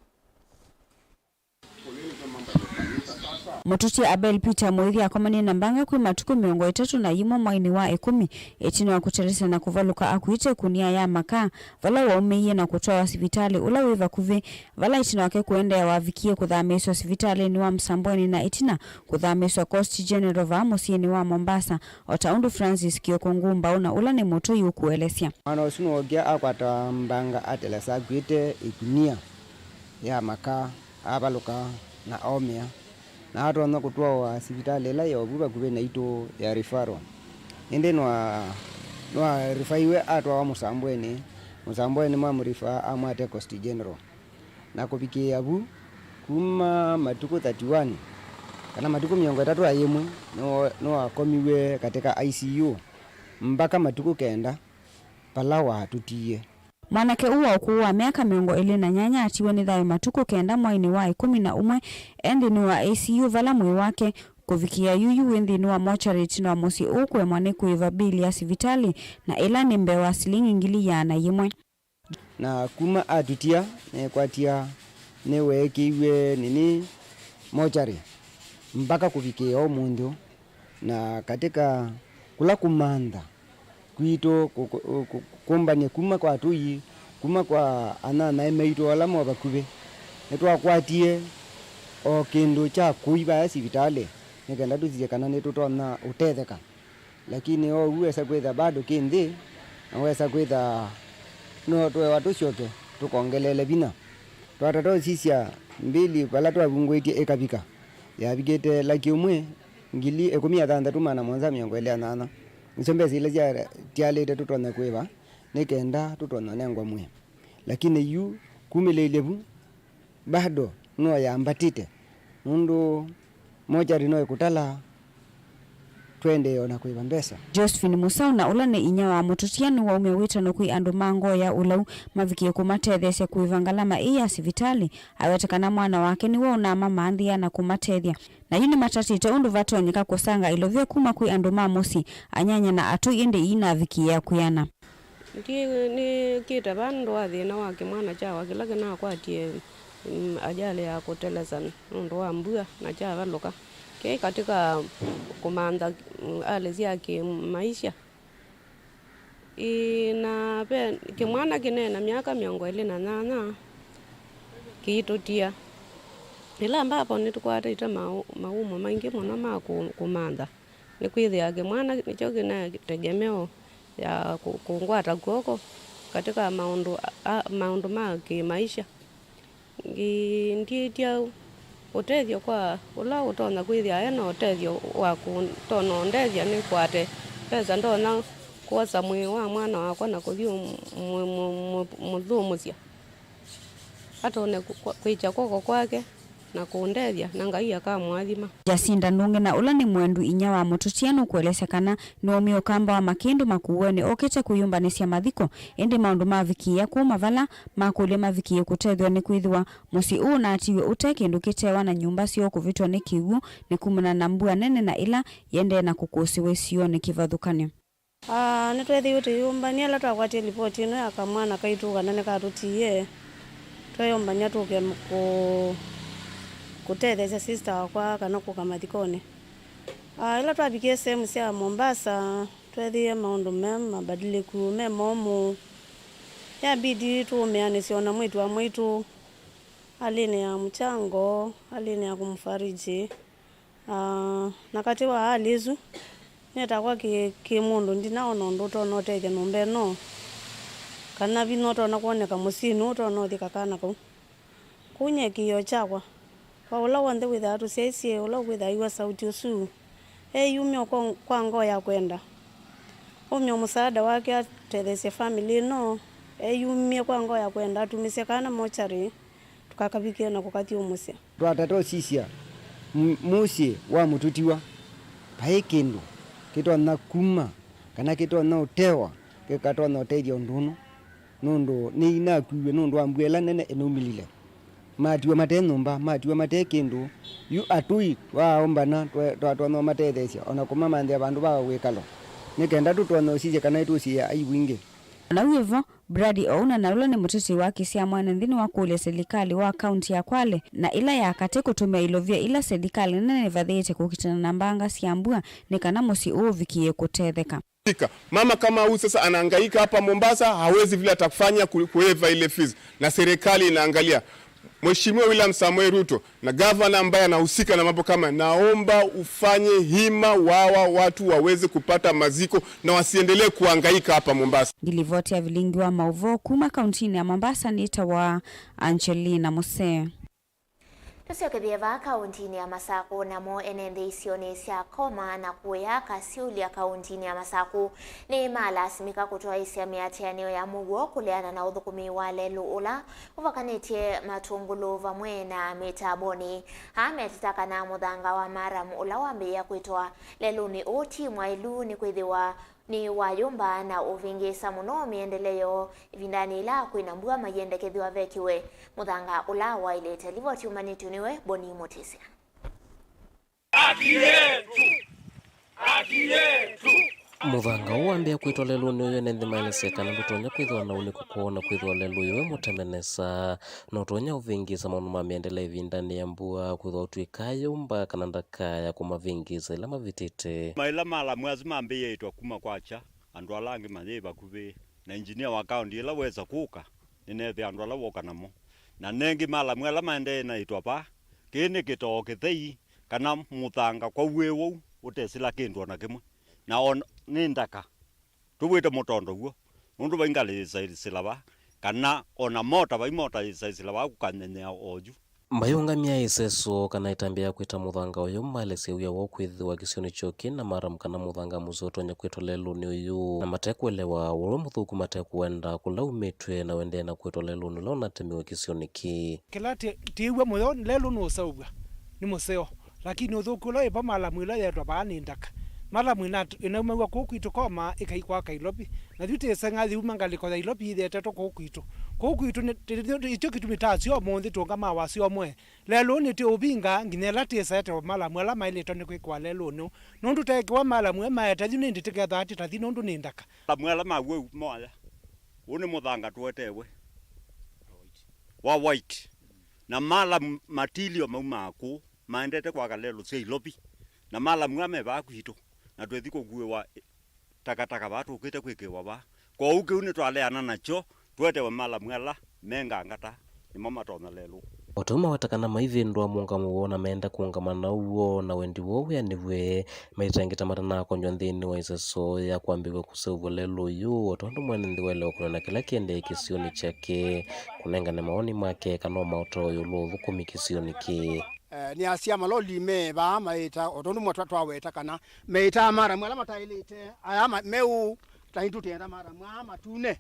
Mututi Abel Peter Mwithi akomani nambanga kwi matuku 31 mwaini wa 10 etino wa kuteresa na kuvaluka akuite kunia ya maka vala waumeiye na kutoa sivitali ula wiva kuvi vala etino wake kuende ya wavikie kuthameswa sivitali ni wa Msambweni na etina kuthameswa Coast General va musieni wa Mombasa Otaundu Francis Kiokongumba una ula ni moto yu kuelesya ana usunu ogia akwata mbanga atelesa kuite ikunia ya maka abaluka na omia na hatu wana kutuwa wa sivitali la ya wabuba kube na ito ya referral ende nwa rifaiwe atu wa Msambweni mwa mrifa amate Coast General na kupike yabu kuma matuku 31 kana matuku 30 ayemwe no akomiwe katika ICU mpaka matuku 9 palawa tutiye. Mwanake uwa ukuwa miaka 28 atiwe ni thayo matuku 9 mwaini wa 11 endi ni wa ICU vala mwi wake kuvikia yuyu wendi ni wa mochari tino wa mosi ukwe mwane kuiva bili ya sivitali na ila ni mbewa silingi ngili ya na yimwe. Na kuma atutia kwa tia neweke iwe nini mochari mpaka kuvikia o mundu na katika kula kumanda kuito kumbanye kuma kwa tuyi kuma kwa anana emeito wala mwa bakube netwa kwatie o kindu cha kuiba sivitali nikenda tuzie kana netutona utetheka lakini o uweza kwetha bado kindi naweza kwetha no twa watu shoke tukongelele bina twatato sisia mbili bala twabungwetie ekabika ya bigete laki umwe ngili 16 mana mwanza myongwele anana nsombe zile ja tialete tutona kweba nikenda tutona nengwa mwe lakini yu kumilelebu bado no yambatite mundu moja rino kutala twende ona kweba mbesa. Josephine Musau na ula ni inya wa mututiani wa ume witano kui andu mango ya ulau mavikie kumatethesya kuivangalama iya sivitali awetekana mwana wake ni wa unama maandhia na kumatethya na yuni matatite undu vatonyeka kusanga ilovye kuma kui andu mamusi anyanya na atu inde ina vikia kuyana. Ni kita bandu wa thina wake mwana chawa kila kina kwatie ajali ya kuteleza undu wa mbua na chawa loka kei katika kumanda alezi yake maisha ina pe kimwana kinena miaka 28 kiitotia ila ambapo nitukwata ita maumo maingi muno ma kumanda ni kwithia kimwana nicho kina tegemeo ya kungwata goko katika maundu ma kimaisha nditia utethio kwa ula utona kwithia ena utethio wa kutona ndethia ni kwate pesa ndona kuosa mwi wa mwana wakwa na kuthio muthumusya atone kwicha koko kwake na kundethia na ngai akamwathima. Jacinda Nunge na ula ni mwendu inya wa mututiano kuelesekana ni omio kamba wa makindu makuweni okete kuyumbanisya mathiko indi maundu mavikia kuma vala makule mavikie kutethwa ni kwithwa musi uu na atiwe utekindu kitewa na nyumba sio kuvitwa ni kiwu ni kumuna na mbua nene na ila yende na kukusiwe sio ni kivathukanio. Nitwethi utiyumbania la twakwatie ripoti ino ya kamwana kaituka nene katutiye tweyombania tuke kutethesya sister wakwa kana kukamathikone ila twabikie sehemu cia Mombasa twethie maundu mabadiliku memomu yabidi tuumeanisya na mwitu wa mwitu aline ya mchango aline ya kumfariji na kati wa hali izu netakwa kimundu ndinaona undu tonotethya numbe no kana vino tona kuoneka musinu tonothika kana kau kunye kiyo chakwa kwa ula wonde witha atu siesie ula witha iwa sauti usu yumio kwa ngo ya kwenda umio musaada wake atethesya family no yumie kwa ngo ya kwenda atumisye kana mochari tukakabikie na kukathi umusya twatato sisia musi wa mututiwa pai kindu kito na kuma kana kito na utewa ke kato na utedio ndunu nundu ni na kuwe nundu ambwela nene enumilile matiwa mate nyumba matiwa mate kindu yu atui wa ombana twa no mate thesia ona kuma mande abandu ba wekalo nikenda tutwana usije kana itusia aiwinge na hivyo Brady Ouna narula ni mutiti wa kisia mwana ndini wa kule serikali wa kaunti ya Kwale na ila ya kate kutumia ilovia ila serikali nene vadhete kukitana nambanga siambua nikana musi uvikie kutetheka. Mama kama huyu sasa anahangaika hapa Mombasa, hawezi vile atakufanya kueva ile fees na serikali inaangalia. Mheshimiwa William Samuel Ruto na governor ambaye anahusika na mambo kama, naomba ufanye hima wawa watu waweze kupata maziko na wasiendelee kuhangaika hapa Mombasa. Gilivoti ya Vilingi wa Mauvoo kuma kauntini ya Mombasa nita wa Angelina Mose. Tusiokethia kauntini ya Masako namo enende isione sia koma na kuya kasiuli ya kauntini ya Masako ni malasimika kutoa isia miati ya neo ya Mauvoo kuleana na uthukumi wa lelu ula uvakanetie matungulu vamwe na metaboni hametitaka na muthanga wa maram ula wambia kuitoa lelu ni oti mwailu ni kwithiwa ni wayumba na uvingisa muno miendeleo vindani ila kuinambua mayendekethwa vekiwe muthanga ula wa ile telivoti umanituniwe Boni Motisia. Muthanga uambia kwitwa lelu ni uyo nende maeleseka na butonya kwithwa na uniku kuona kwithwa lelu iwe mutemenesa na utonya uvingisa maunu ma miendeleo vindani ya mbua kwithwa utwikayo mba kana ndakaya kumavingisa ila mavitite maila mala mwezi mambe itwa kuma kwacha andu alangi manyiba kuvi na engineer wa county ila weza kuka ninethe andu ala woka namo na nengi mala mwela mande na itwa pa kini kitoke thei kana muthanga kwa wewo utesila kindu na kimwe na on nindaka tuwite mutondo guo mundu baingali silaba kana ona mota baimota silaba kukanenya oju Mayunga mia iseso kana itambia kwita muthanga uyu malese uya wo kwithiwa kisioni choki na maram kana muthanga muzoto nya kwitwa lelu ni uyu na matekwelewa woro muthuku matekuenda kula umitwe na wende na kwitwa lelu ni lona temiwe kisioni ki kila tiwe moyo lelu no saubwa ni museo lakini uthuku lo ipa mala mwila yetwa bani ndaka mala mwina inaumwa kokwitu koma ikaikwa kailobi na thute sengathi umangaliko ya ilobi ithete kokwitu icho kitumitasio mondi tonga mawasio mwe lelo ni ti ubinga nginela tisete mala mwela mailito ni kwikwa lelo no nondu tekwa mala mwe maeta thini nditike thati tathi nondu nindaka la mwela mawe moya une muthanga twetewe wa white na mala matilio maumaku maendete kwa lelo cia ilobi na mala mwe meba kwito na twethi kuguewa takataka batu ukite kwikiwa ba kwa uke une twaleana nacho twetewe mala mwela menga ngata ni mama tona lelo Otuma watakana maivindwa munga muwona meenda kuungamana uwo na wendi wowe aniwe maitangita matana konjwa nthini wa iseso ya kuambiwe kuseuvo lelo yu otondo mwene ndiwele kunena kila kiende kisioni chake kunengane maoni make kano mauto yulu thukumi kisioni ki ni asia maloli me ba maita otondo mwa twa weta kana meita mara mwala matailite ayama meu taintu tenda mara mwa matune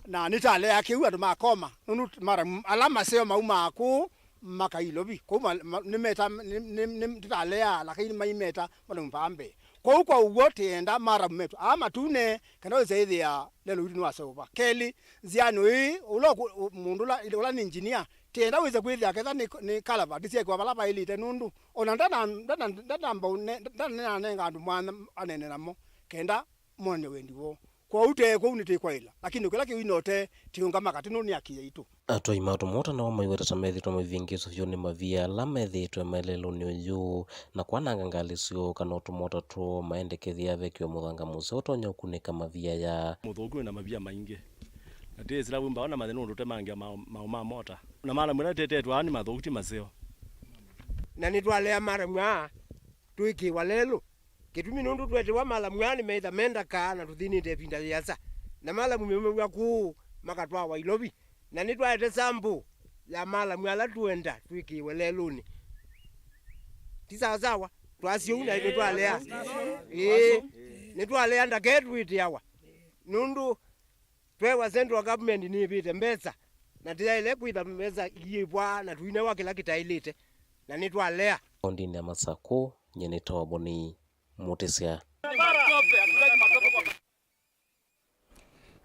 na nitale yake uwa makoma nunu mara alama seo mauma aku makailobi ko nimeta nitalea lakini maimeta bana mpambe ko kwa ugote enda mara metu ama tune kana zaidi ya lelo udi nwasoba keli ziano yi ulo mundula ila ni engineer tenda weze kweli akeza ni kalaba disia kwa balaba ilite nundu ona ndana mbo ndana nenga andu mwana anene namo kenda mone wendiwo kwa ute kwa unite kwa ila lakini kila kiwinote tiungama katino ni akia itu atwa imatu mota na wamaiweta tamethi to mavingiso vyoni mavia la methi to melelo ni uyu na kwananga ngalisio kana utumota to maendekethia vekyo muthanga musoto nya kunika mavia ya muthuku na mavia maingi na tezira wimba ona matheno ndote mangia ma mota na mara mwena tetetwa ni mathuku ti maseo na nitwalea mara mwa tuiki walelo kitumi nundu twete wa mala mwani meitha menda kana tuthini te pinda yasa na mala mumwe ku makatwa wa ilobi na nitwaete sambu ya mala mwala tuenda twikiwe leluni tisawa twasio una nitwalea nitwalea ndaketwiti yawa nundu twewa central government ni bite mbesa na tiaile kuitha mbesa yibwa na tuine wa kila kitailite na nitwalea ondini ya Masako nyeneta wa Boni Mutesia.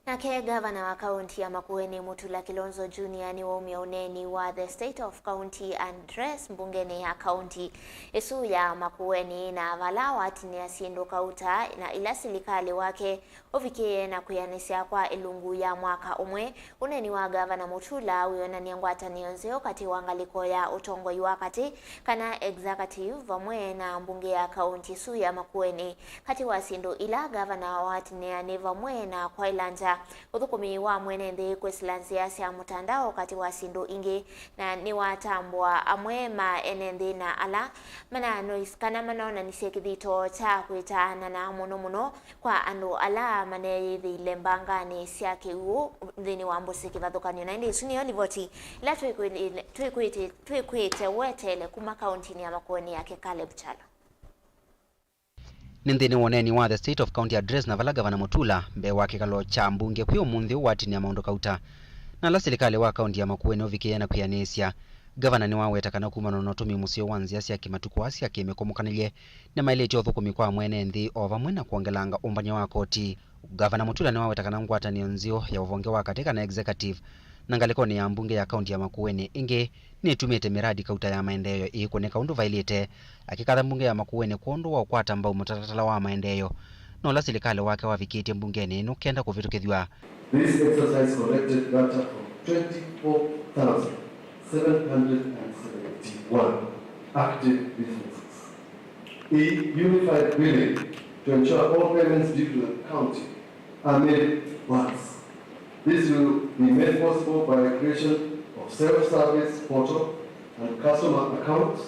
Nake gavana wa kaunti ya Makueni Mutula Kilonzo Junior ni waumia uneni wa the State of County Address mbungeni ya kaunti isu ya Makueni na valawa tini ya sindu kauta na ila silikali wake ufikie na kuyanisia kwa ilungu ya mwaka umwe. Uneni wa gavana Mutula uyona niangwata nionzeo kati wangaliko ya utongo wakati kana executive vamwe na mbunge ya kaunti isu ya Makueni kati wa sindu ila gavana wa tini ya ni vamwe na kwa ilanja uthukumi wa mwenende kwesilanzia sia mutandao kati wa sindu ingi na ni watambwa amwe ma enende na ala mana noise kana manona nisekithito cha kwitana na muno kwa andu ala maneyithi lembangani sia kiu thini wa mbusi kithathukanio na indi sunio livoti la tuikwite wetele kuma kaunti ya Makueni yake Caleb Chalo. Nindini woneni wa the State of County Address na vala gavana Mutula mbe wake kalo cha mbunge kwi umuthi watini ya maundu kauta na la serikali wa kaunti ya Makueni uvikie na kuyanesia gavana ni waweta kana kuma notumi musio wanzia sia kimatuko asia kimekomukanilie na maileti uthukumi kwa mwene nthi ova mwena kuongelanga umbanya wa koti. Gavana Mutula ni waweta kana ngwata ni nzio ya uvonge wa katika na executive na ngaliko ni ya mbunge ya kaunti ya Makueni inge ni tumete miradi kauta ya maendeleo ikoneka undu vailite akikatha mbunge ya Makueni kuondu wa ukwata mbao mutatatala wa maendeleo no la serikali wake wavikite mbungeni no kenda kuvitukithwa. This exercise collected data from 24,771 active businesses. A unified billing to ensure all payments due to the county are made once. This will be made possible by the creation of self-service portal and customer accounts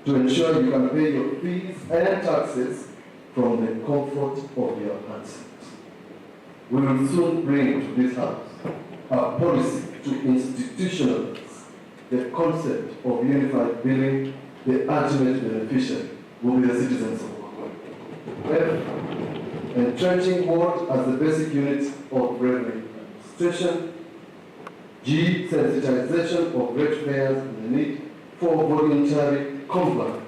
to ensure you can pay your fees and taxes from the comfort of your handset. We will soon bring to this house a policy to institutionalize the concept of unified billing. The ultimate beneficiary will be the citizens of Makueni. Entrenching board as the basic unit of revenue administration. G. Sensitization of ratepayers and the need for voluntary compliance.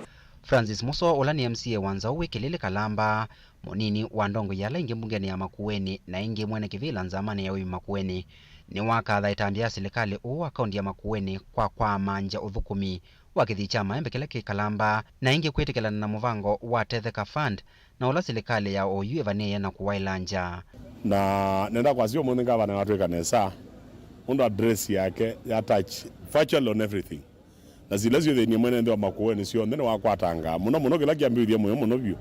Francis Muso ulani MCA wanza uwekilile kalamba monini wa ndongo yala ingi mbungeni ya Makueni na ingi mwene kivila nzamani ya uyu Makueni ni waka dha itambia serikali uwa kaundi ya Makueni kwa manja uthukumi wakithi chama embe kila kikalamba na ingi kwetekela na muvango wa Tetheka Fund na ula serikali ya OU evanie na kuwailanja na nenda kwa sio mwene gavana watuweka nesa undu address yake ya touch virtual on everything na zile zio ni mwene ndio Makueni sio ndene wakwatanga muno kila kiambiria moyo muno bio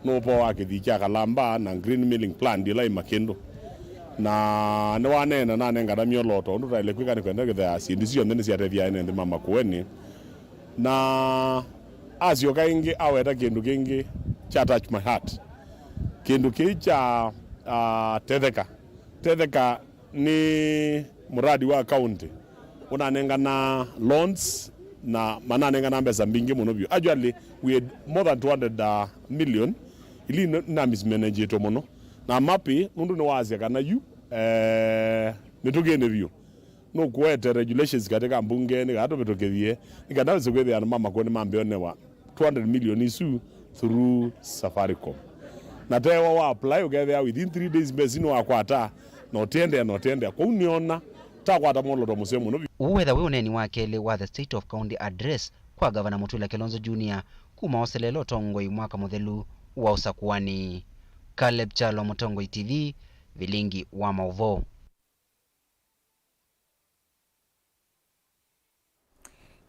no po wakithi cha kalamba na green milling plan dila imakendo na ne wanena na nenga da mioloto undu taile kwika ni kwenda getha sindisio ndene sia tethia ene ndi Makueni na azio kaingi aweta kindu kingi cha touch my heart kindu kicha Tetheka ni muradi wa county unanenga na loans na mananenga na mbesa mbingi muno bio. Actually we had more than 200 million ili na mismanage to muno na mapi nundu ni wazia kana yu nitugene bio no kuete regulations katika mbunge ni gato betokethie nikadawe kwethe ana mama kone mambione wa 200 million isu through Safaricom na tewa wa apply ugethe within 3 days bezino wakwata no tende kwa uniona takwata moloto musemo muno uwetha we uneni wake le wa the State of County Address kwa gavana Mutula Kilonzo Junior kuma oselelo tongo mwaka muthelu wa usakuani. Caleb Chalo, Mutongo TV, Vilingi wa Mauvoo.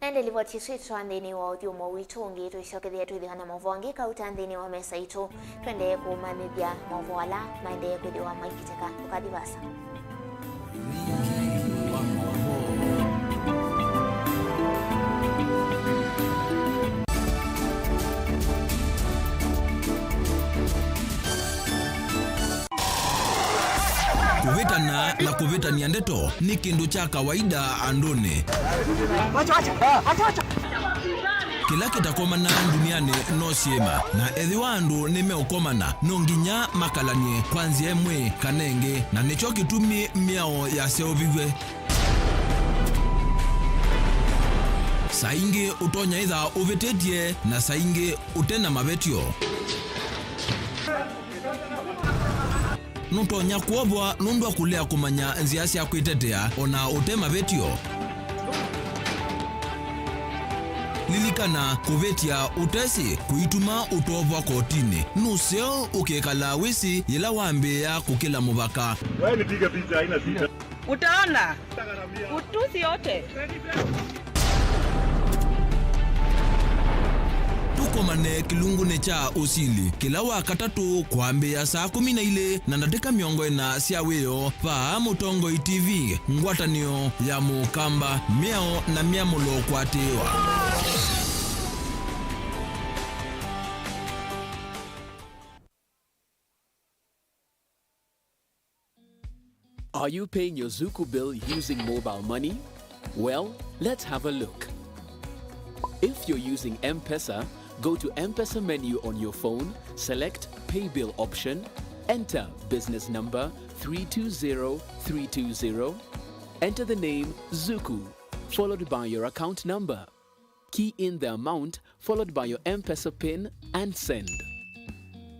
Nende livoti switu andini wa uthumo witungi tuishokethia tuithihana Mauvoo angi kauta ndini wa mesa itu twende kumanithia Mauvoo ala maende kwithiwa maikiteka tukadivasa. Kuvitana na kuvitania ndeto ni kindu cha kawaida andone. Kila kitakomana duniani no siema na ethi wandu nimeukomana no nginya makalanie kwanzia emwe kanenge na nicho kitumi miao ya seovigwe. Saingi utonya itha uvitetie na saingi utena mavetio. Nutonya kuobwa nundu akulea kumanya nzia cia kwitetea ona utema vetio. Lilikana kuvetia utesi kuituma utobwa kotini nuseo ukekala wisi yela wambea kukila mubaka. Wewe nipige picha haina sita. Utaona utusi yote. Tukomane kilungune cha usili kila wakatatu kwambia saa 12 na dakika 40 cia wio pa Mutongo TV ngwatanio ya mukamba miao na miamulo kwatewa. Are you paying your Zuku bill using mobile money? Well, let's have a look. If you're using M-Pesa, go to M-Pesa menu on your phone, select Pay Bill option, enter business number 320320, enter the name Zuku, followed by your account number. Key in the amount, followed by your M-Pesa PIN, and send.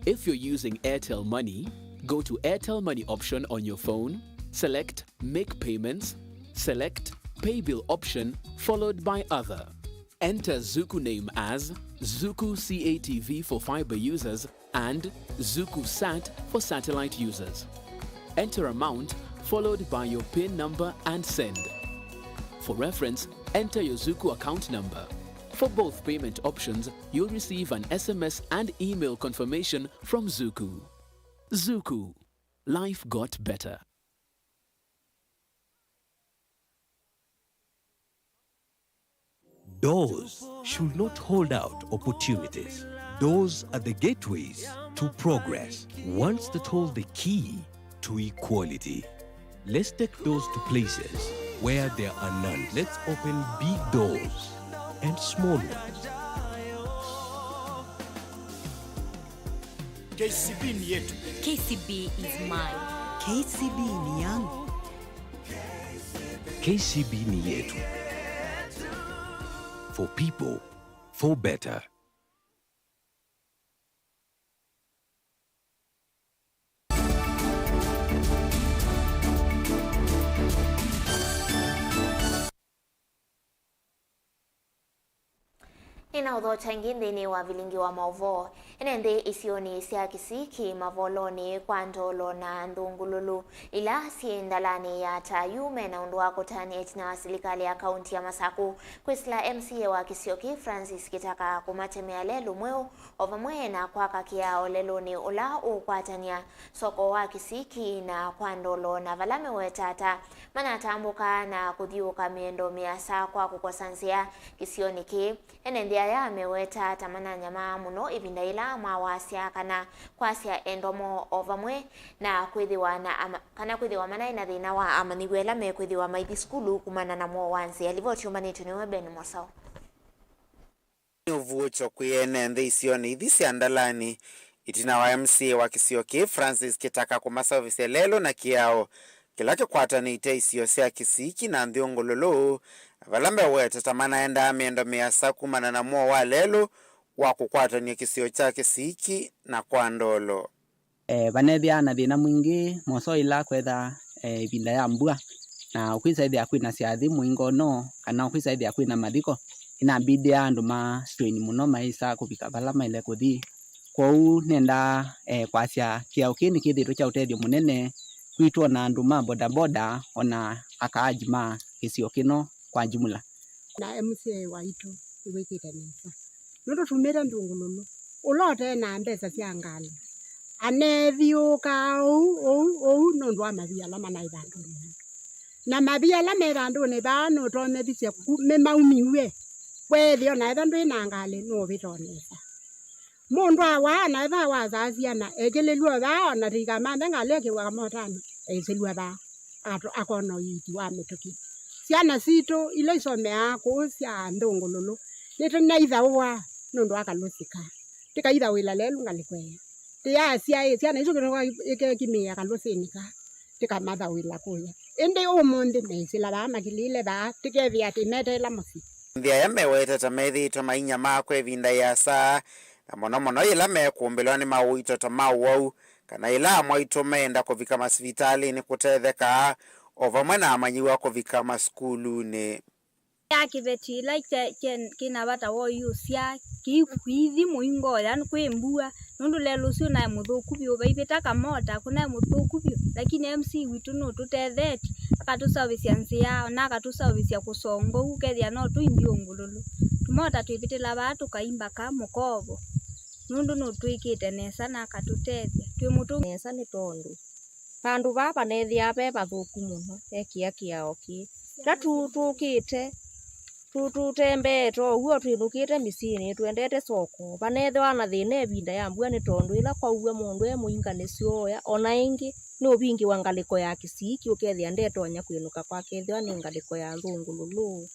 If you're using Airtel Money, go to Airtel Money option on your phone, select Make Payments, select Pay Bill option, followed by Other. Enter Zuku name as Zuku CATV for fiber users and Zuku Sat for satellite users. Enter amount, followed by your PIN number and send. For reference, enter your Zuku account number. For both payment options, you'll receive an SMS and email confirmation from Zuku. Zuku. Life got better. Doors should not hold out opportunities. Doors are the gateways to progress. Ones that hold the key to equality. Let's take doors to places where there are none. Let's open big doors and small ones. KCB ni yetu. KCB is mine. KCB ni yangu. KCB ni yetu. For people, for better. Ina udho changindi ni wa Vilingi wa Mauvoo. Enende isioni sia kisiki mavoloni kwa ndolo na ndungululu. Ila siendalani ya tayume na undua kutani etina wasilikali ya kaunti ya Masaku. Kwisla MCA wa Kisioki Francis Kitaka kumatemea lelu mweo ovamwe na kwa kakia oleloni ula ukwatania soko wa kisiki na kwa ndolo na valame wetata. Mana tambuka na kudhiuka miendo miasa kwa kukosanzia kisioni ki. Enende ya meweta tamana nyama muno ibinda ila mawasia kana kwasia endomo ovamwe na kwithiwa na kana kwithiwa mana ina thina wa amanigwela me kwithiwa maithi skulu kumana na mwo wanzi alivotiumanitu niwe Ben Mosao uvucho kuyene nthi isioni ithisi andalani itina wa MC wa Kisioki Francis Kitaka kumasa ofisi lelo na kiao kila kikwatanite isio sia kisiki na nthingululu valambe wete tamana enda miendo miasa kumana na mwo wa lelo wa kukwatania kisio cha kisiki na kwa ndolo. Vanethia na thina mwingi moso ila kwetha ibinda ya mbua na ukwisaithia kwina ciathi mwingo no kana ukwisaithia kwina mathiko ina bidi andu ma strain muno maisa kupika vala maile kuthi kwou nenda kwacia kiao kini kithiro cha utethio munene kwitwo na andu ma boda boda ona akaaji ma kisio kino kwa jumla na MCA waitu iwekite nesa noto tumira ndungululu ulote na mbesa cia ngali anethiuka ou nondu wa mavia lama na ivanduni na mavia lama ivanduni vano tome visia me maumiwe wethio na ithandu ina ngali no vitonesa mundu awa na itha wa zacia na egelelua va na riga mande ngali kiwa motani eselua va akono yiti wa mituki ciana cito ile isomea ku cia ndungululu nito na ithawa nondu akalusika tika itha wila lelu ngalikwe tia ciana icio kino ikimia kalusinika tika matha wila kuya indi umundi mesila ba makilile ba tikethia timete la musi Ndia yameweta tamethi to mainya makwe vinda ya saa na mono ila mekumbelwa ni mawito ta Mauvoo kana ila mwaito meenda kuvika masivitali ni kutetheka ovamwe na amanyiwa kuvika maskulu ni yakiveti like kina bata wo yusia kithi muingo yani kwembua nundu lelo sio na muthuku bio baibeta kamota kuna muthuku bio lakini MC witu no tutetheti akatu service yansia na akatu service ya kusongo ukethia no tuindio ngululu tumota twibitila batu kaimba ka mukobo nundu no twikite nesa na akatutethia twi mutu nesa ni tondu bandu baba nethia be bathuku muno ekia kiao ki tukite tutembeto huo twinukite misini twendete soko banethwa na thine binda ya mbua ni tondu ila kwa uwe mundu muinga ni sioya ona ingi no bingi wa ngaliko ya kisiki ukethia ndetonya kwinuka kwa kethwa ni ngaliko ya ngululu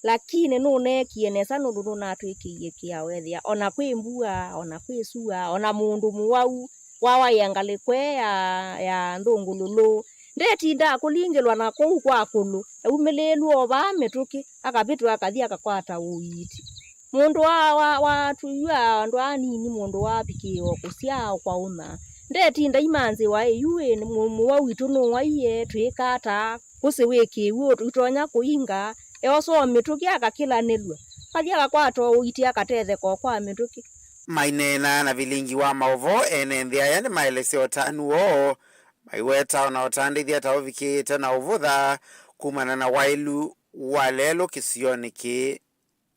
lakini no nekie nesa nundu na twikiye kia wethia ona kwi mbua ona kwi sua ona mundu muwau wawa ya ngaliko ya ngululu ndetinda kulingilwa na kou kwa kulu umilelu oba metuki akabitwa akathia akakwata uiti mundu wa tuyua ndo anini mundu wa pikio kusia kwa uma ndetinda imanzi wa yuwe ni muwa witu no waiye twikata kusiwiki wo tutonya kuinga eoso metuki akakila nelwa kathia akakwata uiti akatethe kwa metuki mainena na Vilingi wa Mauvoo enenthia yani maeleseo tanuo maiweta na otandithia taovikite na uvutha kumana na wailu walelo kisioni ki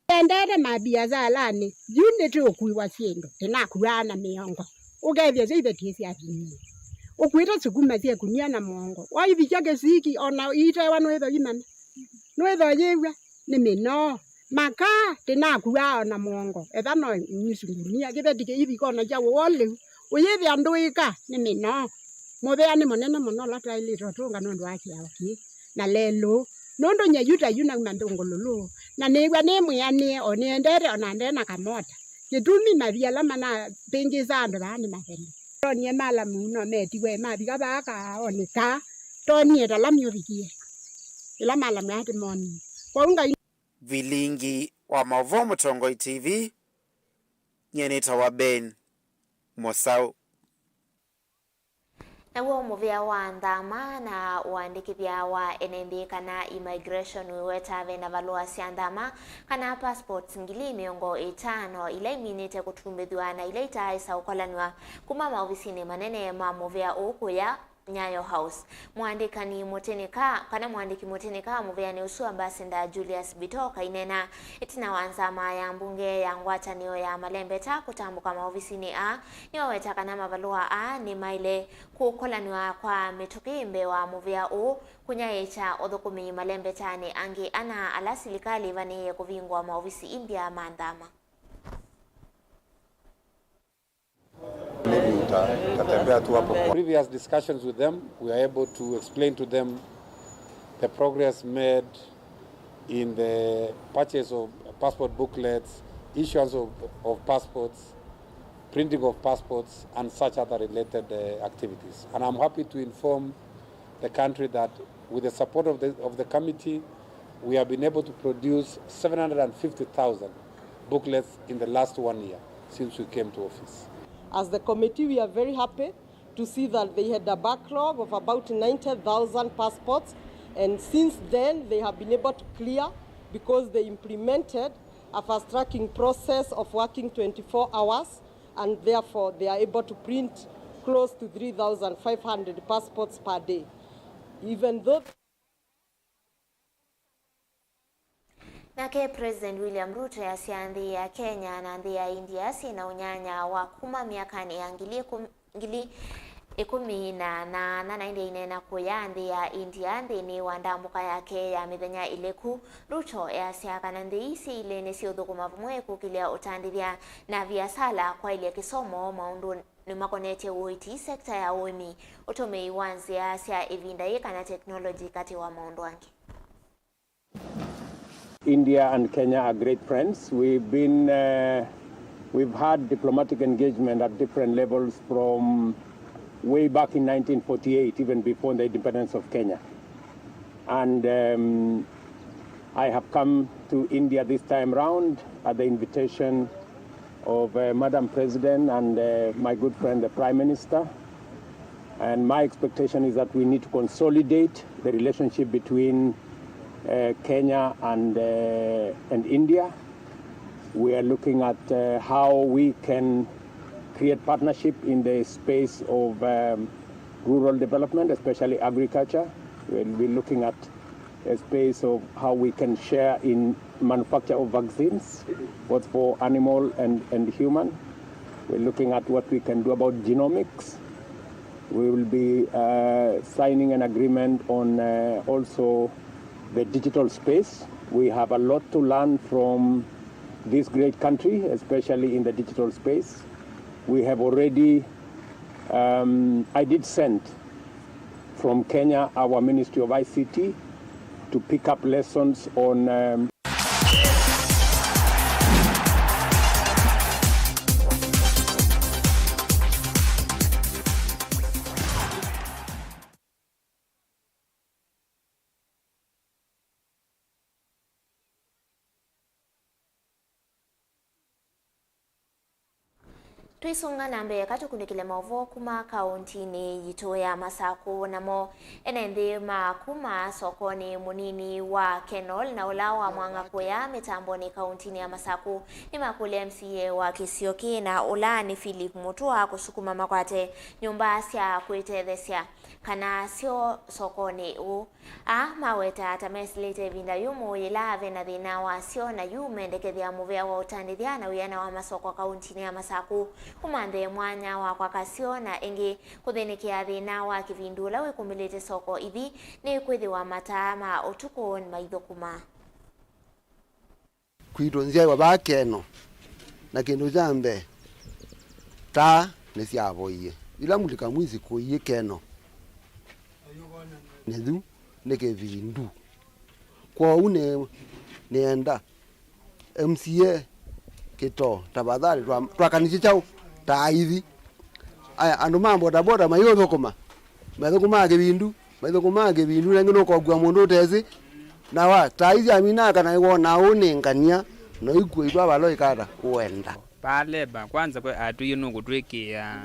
endere mabiashara ni yune tu kuiwa siendo tena kuana miongo ugethia zibe kisia bini ukwita sukuma sia kunia na mongo waibicha gesiki ona ite wanwetho imana nwetho yewa ni mino maka tena kuwa na mongo etha no nyisunia githedike ibi kona ja wole uyethi anduika ni mino mobea ni monene muno la taili totunga nundu akia ki na lelo nondo nyayuta yuna mandongololo na negwa nemuyani onendere onandena kamota kitumi mabiala mana pengi zando bani mahende tonie mala muno metiwe mabiga baka onika tonie dalamyo bikie ila mala mati moni kwa unga Vilingi wa Mauvoo Mutongoi TV nyenita wa Ben Mosau na huo muvia wa ndama na uandikithia wa NMB kana immigration wetave na valua cia ndama kana passports ngili miongo 5 ila iminite kutumbithwa na ila itaisa ukolaniwa kuma maofisini manene ma muvia ukuya Nyayo House. Mwandiki mutenika muvia ni usu ambassador Julius Bitoka inena itina wanzama ya mbunge ya ngwatanio ya Malembeta kutambuka maofisini ni wawetaka na mavalua ni maile kukolaniwa kwa mituki wa muvia kunyayecha othukumi Malembeta ni angi ana ala silikali vani kuvingwa maofisi imbia mandama. Previous discussions with them, we are able to explain to them the progress made in the purchase of passport booklets, issuance of passports, printing of passports, and such other related activities. And I'm happy to inform the country that with the support of the committee, we have been able to produce 750,000 booklets in the last 1 year since we came to office. As the committee, we are very happy to see that they had a backlog of about 90,000 passports, and since then they have been able to clear because they implemented a fast-tracking process of working 24 hours, and therefore they are able to print close to 3,500 passports per day. Even though Nake President William Ruto ya siandhi ya Kenya na andhi ya India sina unyanya wa kuma miakani ya ngili ikumi na indi inena kuya andhi ya India ni wandambuka yake ya mithenya ileku Ruto ya siaka na ndi isi ile nisi uthukuma vumwe kukilia utandithia na biasala kwa ile kisomo maundu ni makonete uiti sekta ya uimi utomei wanzia sia evinda ika na teknoloji kati wa maundu wangi. India and Kenya are great friends. We've had diplomatic engagement at different levels from way back in 1948, even before the independence of Kenya. And I have come to India this time round at the invitation of Madam President and my good friend, the Prime Minister. And my expectation is that we need to consolidate the relationship between Kenya and India. We are looking at how we can create partnership in the space of rural development, especially agriculture. We'll be looking at a space of how we can share in manufacture of vaccines, both for animal and human. We're looking at what we can do about genomics. We will be signing an agreement on also the digital space. We have a lot to learn from this great country, especially in the digital space. We have already, I did send from Kenya our Ministry of ICT to pick up lessons on Twisunga nambe katukundikile Mauvoo kuma kauntini yito ya Masako namo enende makuma sokoni munini wa Kenol na ulawa mwanga kuya mitamboni kauntini ya Masako ni makule MCA wa Kisioki na ula ni Philip Mutua kusukuma makwate nyumba sia kuitethesya kana sio sokoni u maweta atameslete vinda yumu ilave na dhina wa sio na yume ndekethia muvea wa utandithia na uyana wa masoko kauntini ya Masako umande mwanya wa kwa kasio na engi kuthinikia thina wa kivindula wikumilite soko ithi ni kwithi wa matama utuko maithukuma kwidonzia wa bakeno na kindu jambe ta ni siavoie ila mulika mwizi kuiye keno nedu neke vindu kwa une nienda MCA kito tabadhali twakanisi chao taithi aya andu mambo da boda mayo thokoma maithokuma ke bindu ngino ko gwa mundu tezi na wa taithi amina kana wona uningania no ikuitwa balo ikada uenda pale ba kwanza kwa atu yino kutwekia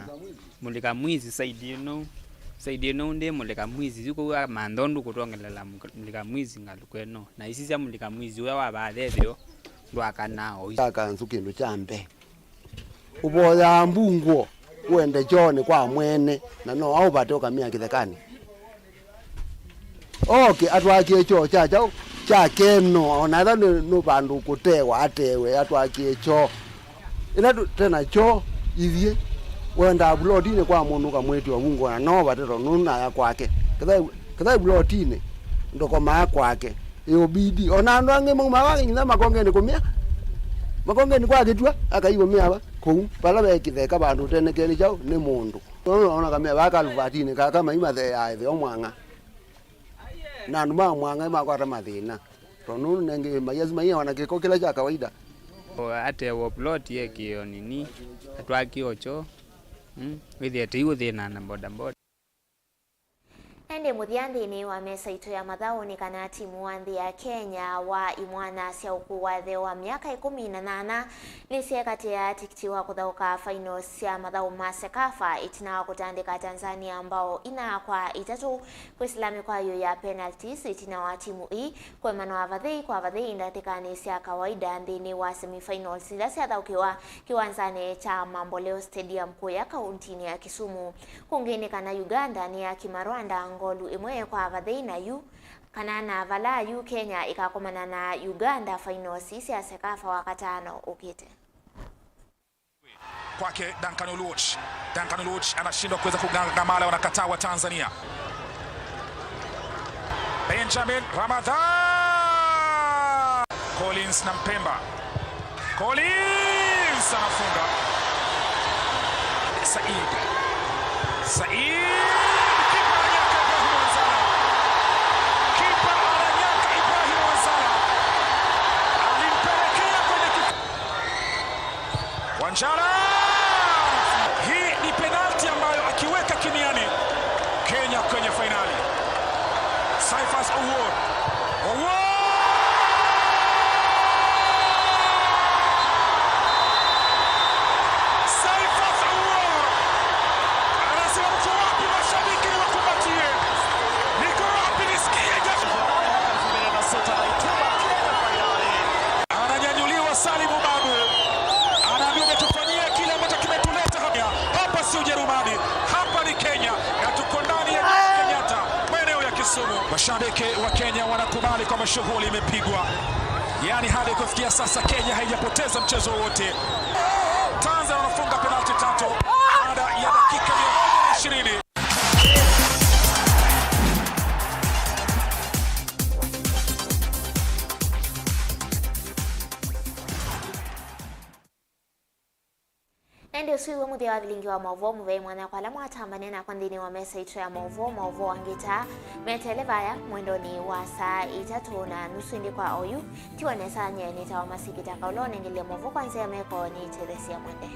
mulika mwizi saidi no ndi mulika mwizi yuko mandondu kutongelela mulika mwizi ngalukweno na isisi ya mulika mwizi we wa bathethyo ndwakanao akanzu kindu chambe uboya mbungo uende jone kwa mwene na no au batoka mia kithekani okay atwakie cho cha keno ona tha no bandu kutewa atewe atwakie cho ina tena cho ithie wenda blotine kwa mundu kamwetu wabungo na no batero nuna ya kwake kadha blotine ndoko maa kwake yobidi ona ndo ange mama ngina makongeni kumia makongeni kwa kitwa akaibo miaba kou pala bekitheka bandu tenekeni chao ni mundu ona kamia bakaluvatine kama imathe ya the omwanga na numa mwanga makwata mathina tonu nenge mayazi maiya wana kiko kila cha kawaida ate wo plot ye kio nini atwaki ocho withie tiwo thina na boda ende muthianthini wa mesa ito ya mathaoni kana timu wanthi ya Kenya wa imwana cia ukuwa the wa miaka 18 nisiekatia tikiti wa kuthauka finals cia mathau ma Sekafa itina wa kutandika Tanzania ambao ina kwa itatu kuislami kwa yo ya penalties itina wa timu hii kwa mano wa vathei ndatikani cia kawaida nthini wa semifinals ila cia thaukiwa kiwanzani cha Mamboleo Stadium kuya kauntini ya Kisumu. Kungine kana Uganda ni ya Kimarwanda ngolu imwe kwa vathei na yu kana na vala yu Kenya ikakomana na Uganda finals ya Sekafa wakatano ukite kwake Duncan Oluoch anashindwa kuweza kugangamala wanakataa wa Tanzania. Benjamin Ramadhan Collins na Mpemba Collins anafunga. Said Wanjala. Hii ni penalti ambayo akiweka kimiani Kenya kwenye finali. Cyphers Award. mashabiki wa Kenya wanakubali kwamba shughuli imepigwa. Yaani hadi kufikia sasa Kenya haijapoteza mchezo wote. Tanzania wanafunga penalti 3 baada ya dakika 120. Ndio siwe muthi wa Vilingi wa Mauvoo muve mwana kwa lamu atambane na kwandini wa mesa itu ya Mauvoo wangita metelevaya mwendoni wa saa 3:30 ndi kwa oyu tiwa nesa nye nita wa masikita kaulone ngile Mauvoo kwanzia meko ni Teresia Mwende.